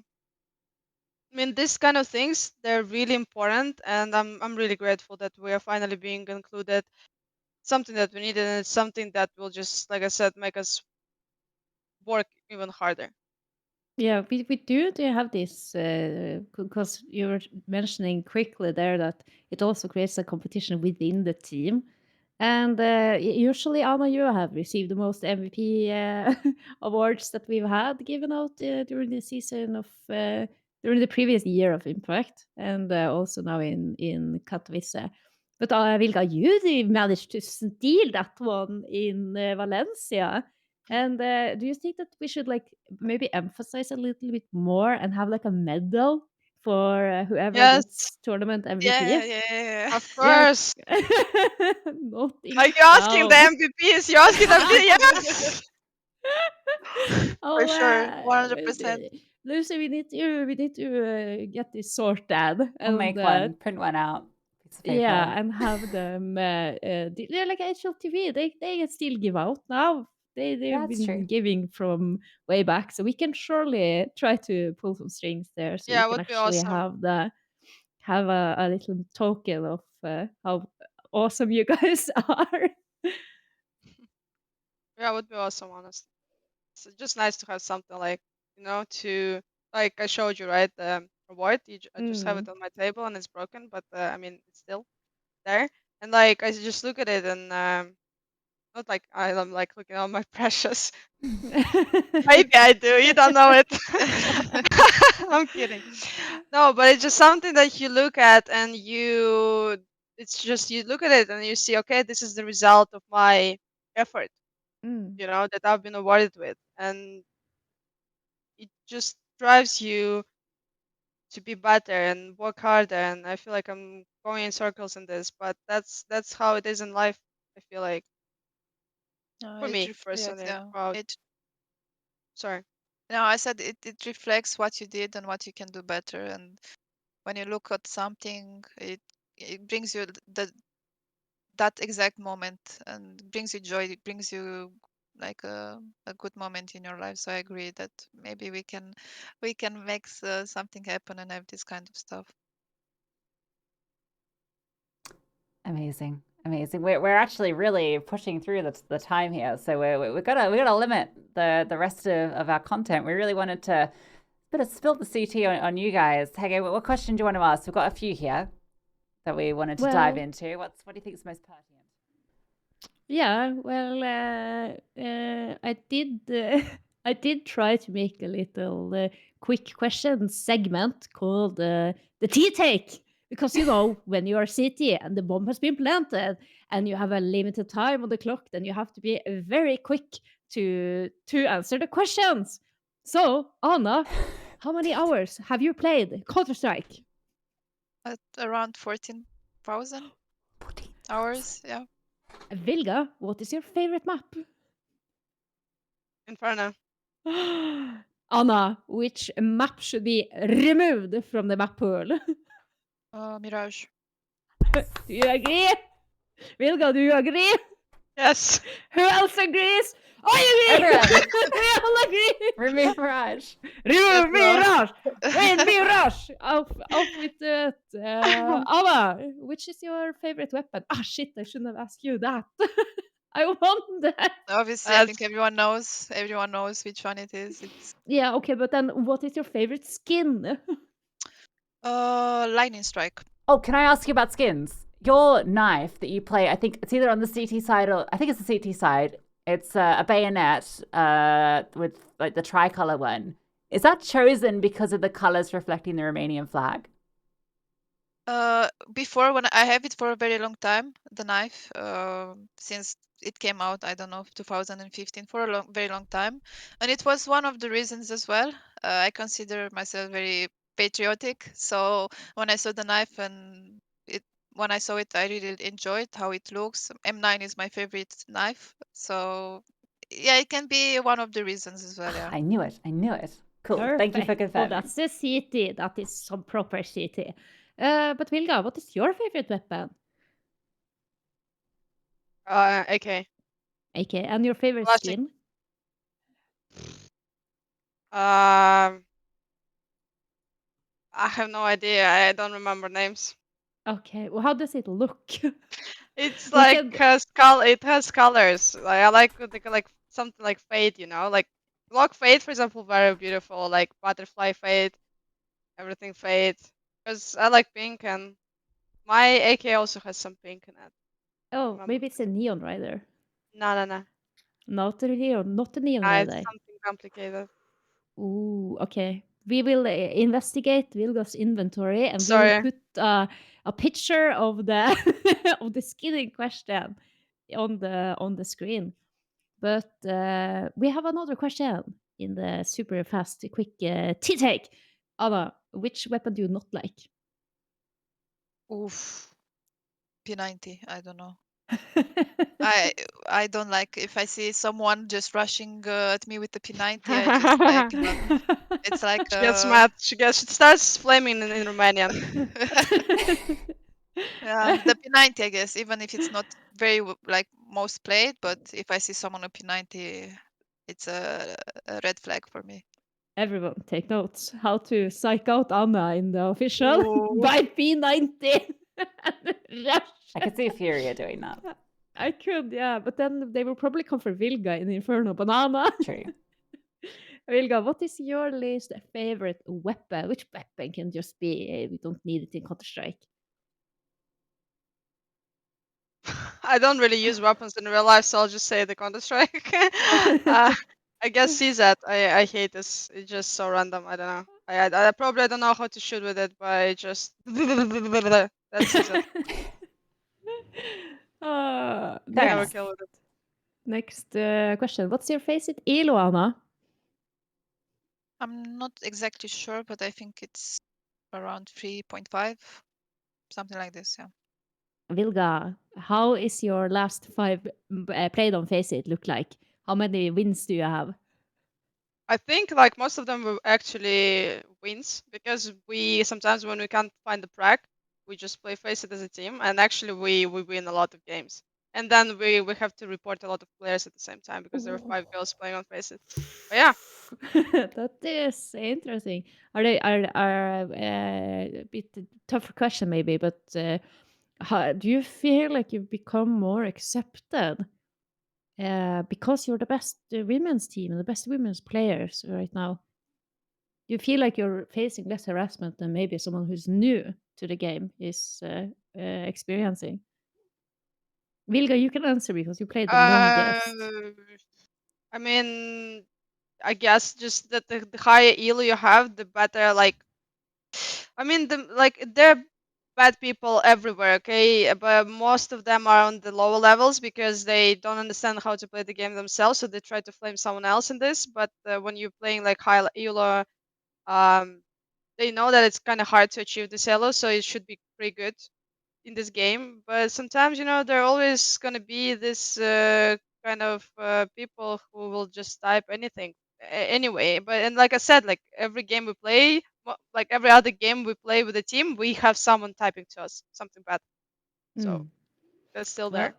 I mean, these kind of things, they're really important, and I'm really grateful that we are finally being included. Something that we needed, and it's something that will just, like I said, make us work even harder. Yeah, we do have this because you were mentioning quickly there that it also creates a competition within the team. And usually, Anna, you have received the most MVP awards that we've had given out during the season of during the previous year of Impact, and also now in Katowice. But Vilga, you managed to steal that one in Valencia. And do you think that we should like maybe emphasize a little bit more and have like a medal for whoever Yes, gets tournament MVP? Yeah, yeah, yeah. of Yeah. course. Not in Are you asking the sound. MVPs? You're asking the MVP? Yes. For Oh, sure, 100%. Lucy, we need to get this sorted We'll and make one, print one out, piece of paper. yeah, and have them. They're like HLTV. They still give out now. They've That's true. been giving from way back, so we can surely try to pull some strings there, so we Yeah, can would be actually awesome. have a little token of how awesome you guys are. Yeah, would be awesome, honestly. It's just nice to have something like, you know, to, like I showed you, right? The award. I just have it Mm. on my table and it's broken, but I mean, it's still there. And like, I just look at it and not like I'm like looking at my precious. Maybe I do. You don't know it. I'm kidding. No, but it's just something that you look at and it's just you look at it and you see, okay, this is the result of my effort, Mm. you know, that I've been awarded with. And it just drives you to be better and work harder. And I feel like I'm going in circles in this, but that's how it is in life. I feel like, No, for me yes, personally. yeah. Wow, sorry. No, I said it reflects what you did and what you can do better. And when you look at something, it brings you that exact moment and brings you joy. It brings you like a good moment in your life. So I agree that maybe we can make something happen and have this kind of stuff. Amazing, amazing. We're actually really pushing through the time here, so we gotta limit the rest of our content. We really wanted to bit of spill the CT on you guys. Hedje, what question do you want to ask? We've got a few here that we wanted to dive Well, into. What do you think is most pertinent? Yeah, well, I did. I did try to make a little quick question segment called the Teatake, because when you are city and the bomb has been planted and you have a limited time on the clock, then you have to be very quick to answer the questions. So, Anna, how many hours have you played Counter-Strike? At around 14,000 hours. Yeah. VILGA, what is your favorite map? Inferno. Anna, which map should be removed from the map pool? Mirage. Do you agree? Vilga, do you agree? Yes. Who else agrees? I agree! Everyone. We all agree! Remove Mirage. Remove Let's go. Mirage! Win Mirage! Off with it. Anna, which is your favorite weapon? Ah, shit, I shouldn't have asked you that. I wonder. Obviously, I think everyone knows. Everyone knows which one it is. It's Yeah, okay, but then what is your favorite skin? lightning strike. Oh, can I ask you about skins? Your knife that you play, I think it's either on the CT side or I think it's the CT side. It's a bayonet with like the tricolor one. Is that chosen because of the colors reflecting the Romanian flag? Before, when I have it for a very long time, the knife, since it came out, I don't know, 2015, for a very long time, and it was one of the reasons as well. I consider myself very patriotic, so when I saw the knife and when I saw it, I really enjoyed how it looks. M9 is my favorite knife, so yeah, it can be one of the reasons as well. Yeah. I knew it. I knew it. Cool. Perfect. Thank you for Oh, confirming. that's the city. That is some proper city. But Vilga, what is your favorite weapon? AK. AK, and your favorite Classic. skin? I have no idea. I don't remember names. Okay, well, how does it look? It's We like can- it has colors. Like I like like something like fade, like block fade, for example, very beautiful. Like butterfly fade, everything fade. Because I like pink, and my AK also has some pink in it. Oh, Remember? maybe it's a neon rider. No. Not a neon, not a neon It's rider. something complicated. Ooh, okay. We will investigate Vilga's inventory and we Sorry. will put a picture of the of the skin in question on the screen. But we have another question in the super fast, quick Teatake. Anna, which weapon do you not like? Oof. P90. I don't know. I don't like if I see someone just rushing at me with the P90. I just cannot. It's like She gets mad. She starts flaming in Romanian. yeah, the P90, I guess, even if it's not very like most played, but if I see someone on P90, it's a red flag for me. Everyone, take notes. How to psych out Anna in the official Ooh. by P90. I could see Furia doing that. I could, yeah, but then they will probably come for Vilga in Inferno Banana. True. Vilga, what is your least favorite weapon? Which weapon can just be, we don't need it in Counter-Strike? I don't really use weapons in real life, so I'll just say the Counter-Strike. I guess zAAz. I hate this. It's just so random. I don't know. I probably don't know how to shoot with it, but I just that's zAAz. Never kill with it. Next question. What's your favorite elo, Anna? I'm not exactly sure, but I think it's around 3.5, something like this. Yeah. Vilga, how is your last 5 played on Faceit look like? How many wins do you have? I think like most of them were actually wins, because we sometimes when we can't find the prac, we just play Faceit as a team, and actually we win a lot of games. And then we have to report a lot of players at the same time because there are 5 girls playing on Faceit. But yeah. That is interesting. Are they are a bit tougher question maybe, but do you feel like you've become more accepted because you're the best women's team and the best women's players right now? Do you feel like you're facing less harassment than maybe someone who's new to the game is experiencing? Vilga, you can answer because you played the longest. I mean, I guess just that the higher elo you have, the better. Like, I mean, there are bad people everywhere, okay, but most of them are on the lower levels because they don't understand how to play the game themselves, so they try to flame someone else in this. But when you're playing like high elo, um, they know that it's kind of hard to achieve this elo, so it should be pretty good in this game. But sometimes, there are always going to be this kind of people who will just type anything anyway. But and like I said, like every game we play, like every other game we play with a team, we have someone typing to us something bad. So that's still Well, there.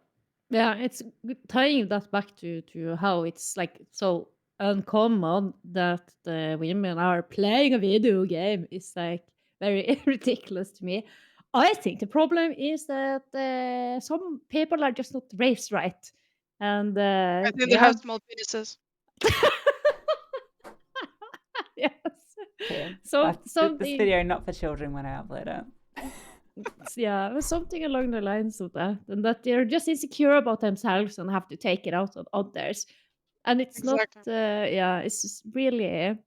yeah, it's tying that back to how it's like so uncommon that the women are playing a video game is like very ridiculous to me. I think the problem is that some people are just not raised right, and I think they yeah, have small penises. yes. Okay. So This something, video not for children when I upload it. yeah, something along the lines of that, and that they're just insecure about themselves and have to take it out on others. And it's not, Exactly. yeah, it's just really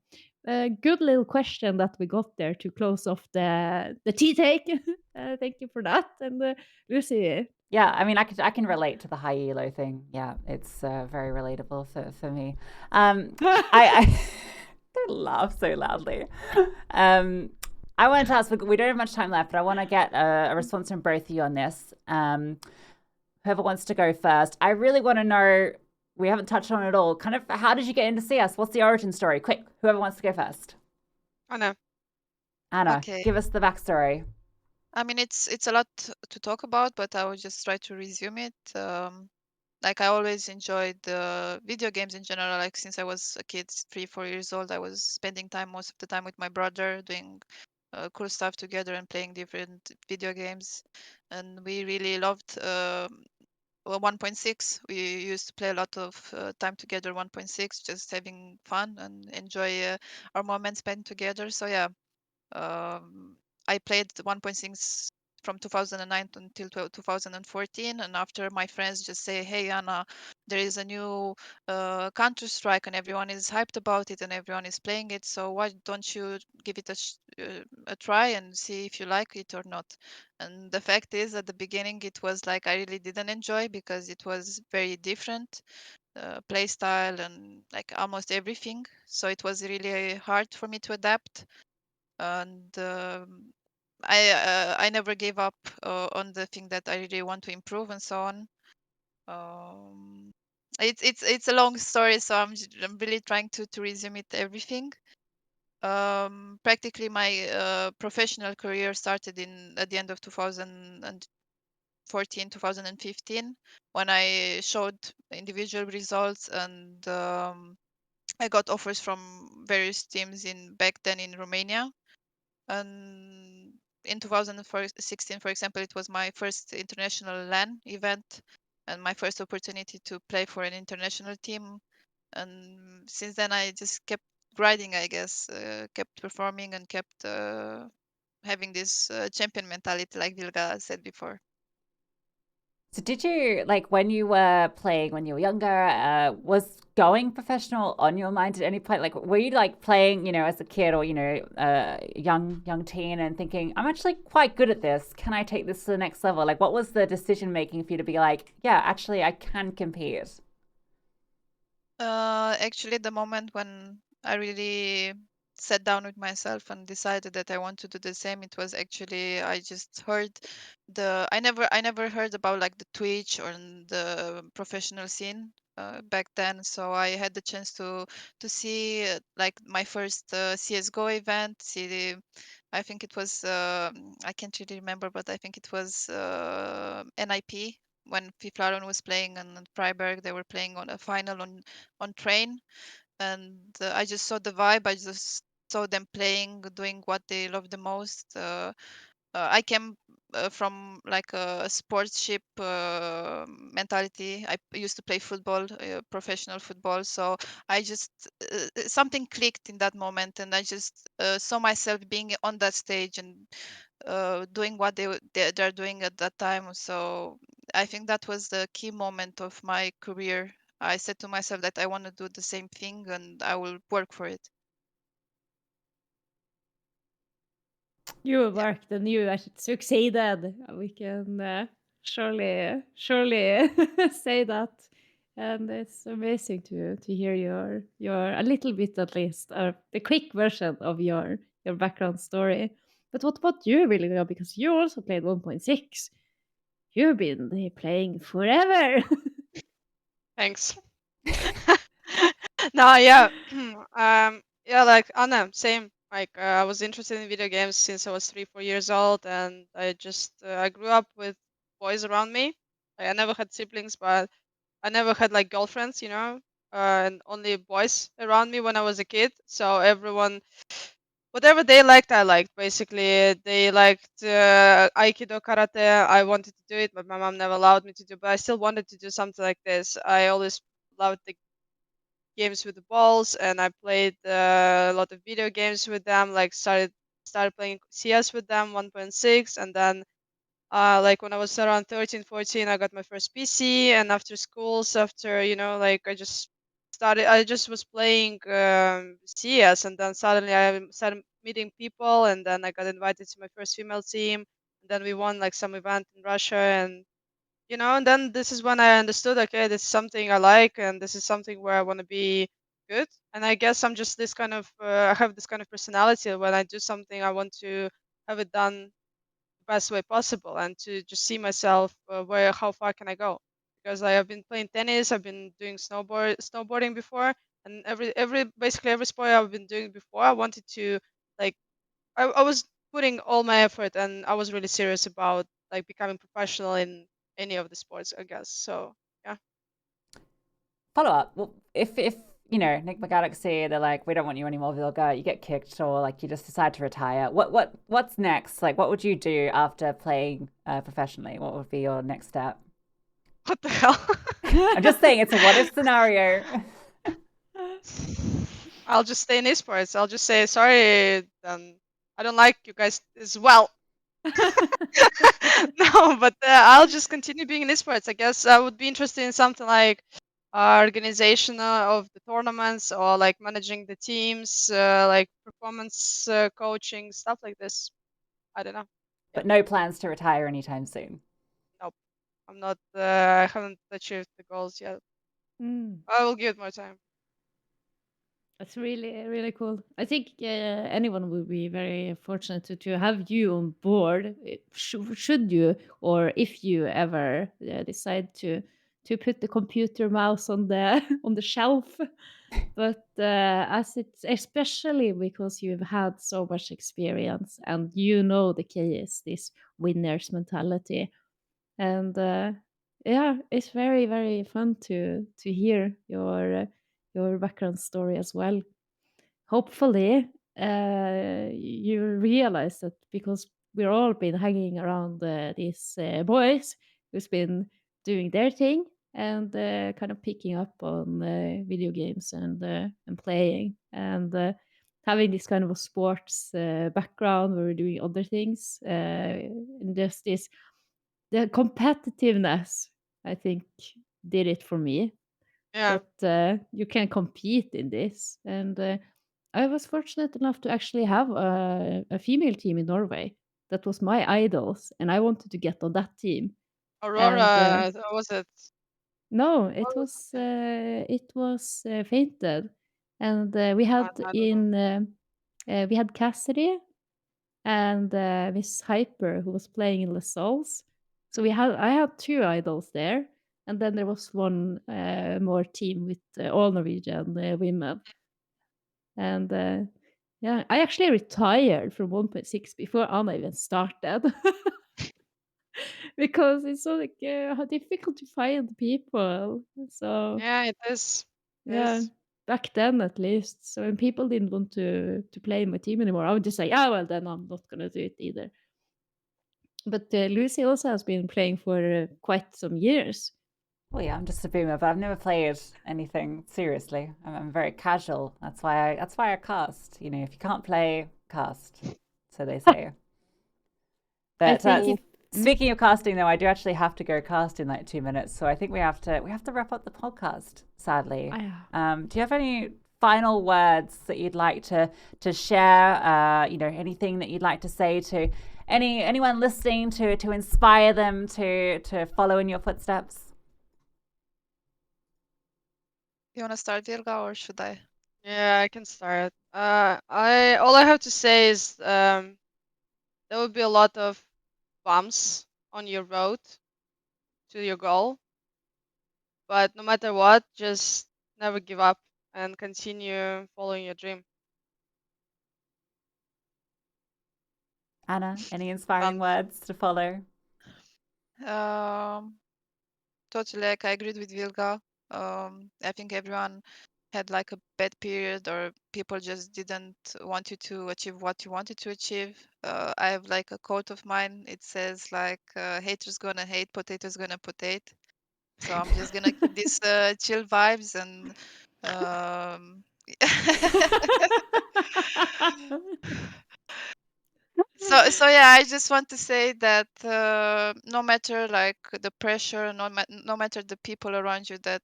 a good little question that we got there to close off the tea take. Thank you for that. And Lucy. Yeah, I mean, I can relate to the high elo thing. Yeah, it's very relatable for me. I don't laugh so loudly. I wanted to ask. We don't have much time left, but I want to get a response from both of you on this. Whoever wants to go first, I really want to know. We haven't touched on it at all. Kind of, how did you get into CS? What's the origin story? Quick, whoever wants to go first. Anna. Anna, Okay. give us the backstory. I mean, it's a lot to talk about, but I will just try to resume it. Like I always enjoyed video games in general. Like since I was a kid, 3, 4 years old, I was spending time most of the time with my brother, doing cool stuff together and playing different video games. And we really loved 1.6. We used to play a lot of time together. 1.6, just having fun and enjoy our moments spent together. So yeah, I played 1.6 from 2009 until 2014, and after my friends just say, "Hey Anna, there is a new Counter-Strike, and everyone is hyped about it, and everyone is playing it. So why don't you give it a try and see if you like it or not?" And the fact is, at the beginning, it was like I really didn't enjoy because it was very different play style and like almost everything. So it was really hard for me to adapt, and I never gave up on the thing that I really want to improve and so on. Um, it's a long story, so I'm really trying to resume it everything. Practically my professional career started in at the end of 2014, 2015, when I showed individual results, and I got offers from various teams in back then in Romania. And in 2016, for example, it was my first international LAN event and my first opportunity to play for an international team. And since then, I just kept grinding, I guess, kept performing and kept having this champion mentality, like Vilga said before. So did you, like, when you were playing when you were younger, was going professional on your mind at any point? Like, were you like playing, as a kid or, young teen and thinking, I'm actually quite good at this. Can I take this to the next level? Like, what was the decision making for you to be like, yeah, actually I can compete? Actually, the moment when I really sat down with myself and decided that I want to do the same, it was actually I just heard I never heard about like the Twitch or the professional scene back then. So I had the chance to see like my first CSGO event. I think it was I can't really remember, but I think it was NIP when Fiflaron was playing and Freiburg. They were playing on a final on train, and I just saw the vibe. I just saw them playing, doing what they love the most. I came from like a sportsmanship mentality. I used to play football, professional football, so I just something clicked in that moment, and I just saw myself being on that stage and doing what they're doing at that time. So I think that was the key moment of my career. I said to myself that I want to do the same thing and I will work for it. You worked and you succeeded. We can surely say that. And it's amazing to hear your a little bit at least, or the quick version of your background story. But what about you, really, Leah? Because you also played 1.6. You've been playing forever. Thanks. No, yeah. Yeah, like Anna, same. Like I was interested in video games since I was 3, 4 years old, and I grew up with boys around me. Like, I never had siblings, but I never had like girlfriends, and only boys around me when I was a kid. So everyone, whatever they liked, I liked. Basically, they liked Aikido, karate. I wanted to do it, but my mom never allowed me to do. But I still wanted to do something like this. I always loved the games with the balls, and I played a lot of video games with them. Like started playing CS with them, 1.6, and then like when I was around 13, 14, I got my first PC, and after schools, after like I just was playing CS, and then suddenly I started meeting people, and then I got invited to my first female team, and then we won like some event in Russia, and then this is when I understood, okay, this is something I like, and this is something where I want to be good. And I guess I'm just this kind of, I have this kind of personality. When I do something, I want to have it done the best way possible, and to just see myself how far can I go. Because I have been playing tennis, I've been doing snowboarding before, and basically every sport I've been doing before, I wanted to like I was putting all my effort, and I was really serious about like becoming professional in any of the sports, I guess. So yeah. Follow up. Well, if Nigma Galaxy, they're like, we don't want you anymore, VILGA, you get kicked, or like you just decide to retire. What's next? Like, what would you do after playing professionally? What would be your next step? What the hell? I'm just saying, it's a what if scenario. I'll just stay in esports. I'll just say sorry. I don't like you guys as well. No, but I'll just continue being in esports. I guess I would be interested in something like organization of the tournaments, or like managing the teams, like performance coaching, stuff like this. I don't know. But no plans to retire anytime soon. Nope. I'm not. I haven't achieved the goals yet. I will give it more time. That's really, really cool. I think anyone would be very fortunate to have you on board. Should you, or if you ever decide to put the computer mouse on the on the shelf. But as it's especially because you've had so much experience, and you know the key is this winner's mentality. And yeah, it's very, very fun to hear your background story as well. Hopefully you realize that, because we're all been hanging around these boys who's been doing their thing, and kind of picking up on video games and playing, and having this kind of a sports background where we're doing other things, and just this the competitiveness, I think, did it for me. Yeah. That you can compete in this. And I was fortunate enough to actually have a female team in Norway that was my idols, and I wanted to get on that team. And Aurora, what was it? no, What was it was Fainted, and we I had don't know. we had Cassidy and Miss Hyper, who was playing in Les Souls. So I had two idols there, and then there was one more team with all Norwegian women. And yeah, I actually retired from 1.6 before Anna even started. Because it's so like how difficult to find people. So Yeah, it is. It yeah, is. back then at least. So when people didn't want to play in my team anymore, I would just say, yeah, well then I'm not gonna do it either. But Lucy also has been playing for quite some years. Well, yeah, I'm just a boomer, but I've never played anything seriously. I'm very casual. That's why I cast. If you can't play, cast. So they say. I But think Speaking of casting, though, I do actually have to go cast in like 2 minutes, so I think we have to wrap up the podcast. Sadly, do you have any final words that you'd like to share? Anything that you'd like to say to anyone listening to inspire them to follow in your footsteps? You want to start, VILGA, or should I? Yeah, I can start. All I have to say is there will be a lot of bumps on your road to your goal, but no matter what, just never give up and continue following your dream. Anna, any inspiring words to follow? Totally, like, I agreed with VILGA. I think everyone had like a bad period, or people just didn't want you to achieve what you wanted to achieve. I have like a quote of mine. It says like, haters gonna hate, potatoes gonna potate. So I'm just gonna keep these chill vibes and so yeah, I just want to say that no matter like the pressure, no matter the people around you that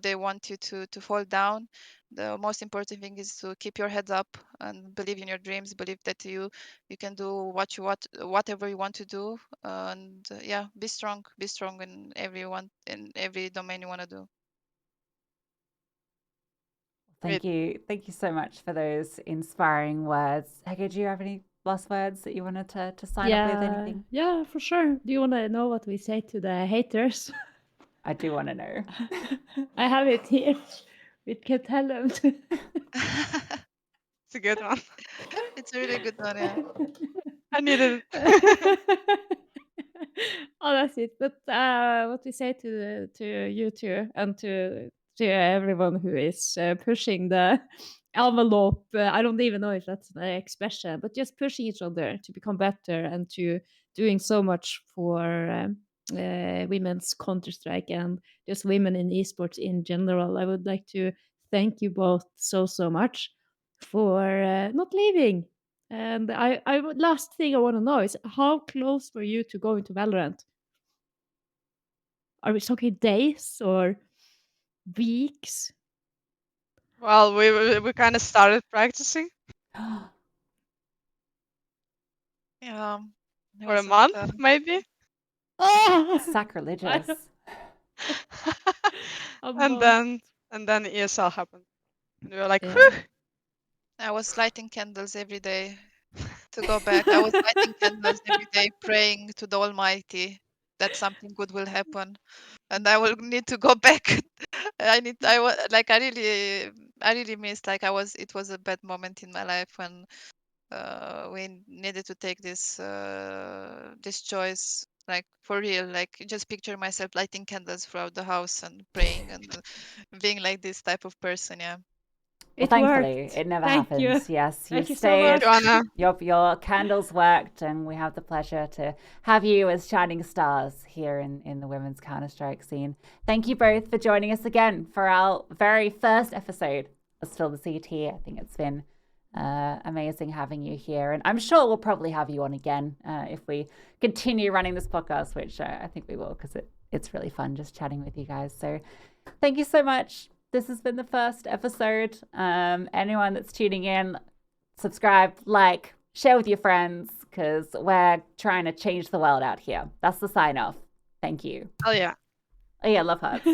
they want you to fall down, the most important thing is to keep your head up and believe in your dreams, believe that you can do whatever you want to do, and yeah, be strong in every domain you want to do. Thank you so much for those inspiring words. Hedje, do you have any last words that you wanted to sign up with? Anything? Yeah, for sure. Do you want to know what we say to the haters? I do want to know. I have it here. We can tell them. It's a good one. It's a really good one, yeah. I needed it. Oh, that's it. But what we say to you two and to everyone who is pushing the envelope, I don't even know if that's an expression, but just pushing each other to become better and to doing so much for women's Counter-Strike and just women in esports in general. I would like to thank you both so much for not leaving. And last thing I want to know is how close were you to going to Valorant? Are we talking days or weeks? Well, we kind of started practicing Yeah, for a month, maybe. Oh, sacrilegious. and then ESL happened, and we were like, Yeah. I was lighting candles every day to go back. I was lighting candles every day, praying to the Almighty that something good will happen, and I will need to go back. I really missed. Like, it was a bad moment in my life when we needed to take this choice. Like, for real. Like, just picture myself lighting candles throughout the house and praying and being like this type of person. Yeah. Well, It thankfully, worked. it never Thank happened. you. Yes, Thank you you so much. stayed. Joanna. Your candles worked, and we have the pleasure to have you as shining stars here in the women's Counter-Strike scene. Thank you both for joining us again for our very first episode of Spill the CT. I think it's been amazing having you here, and I'm sure we'll probably have you on again if we continue running this podcast, which I think we will, because it's really fun just chatting with you guys. So thank you so much. This has been the first episode. Anyone that's tuning in, subscribe, like, share with your friends, because we're trying to change the world out here. That's the sign off. Thank you. Oh yeah. Oh yeah, love hearts.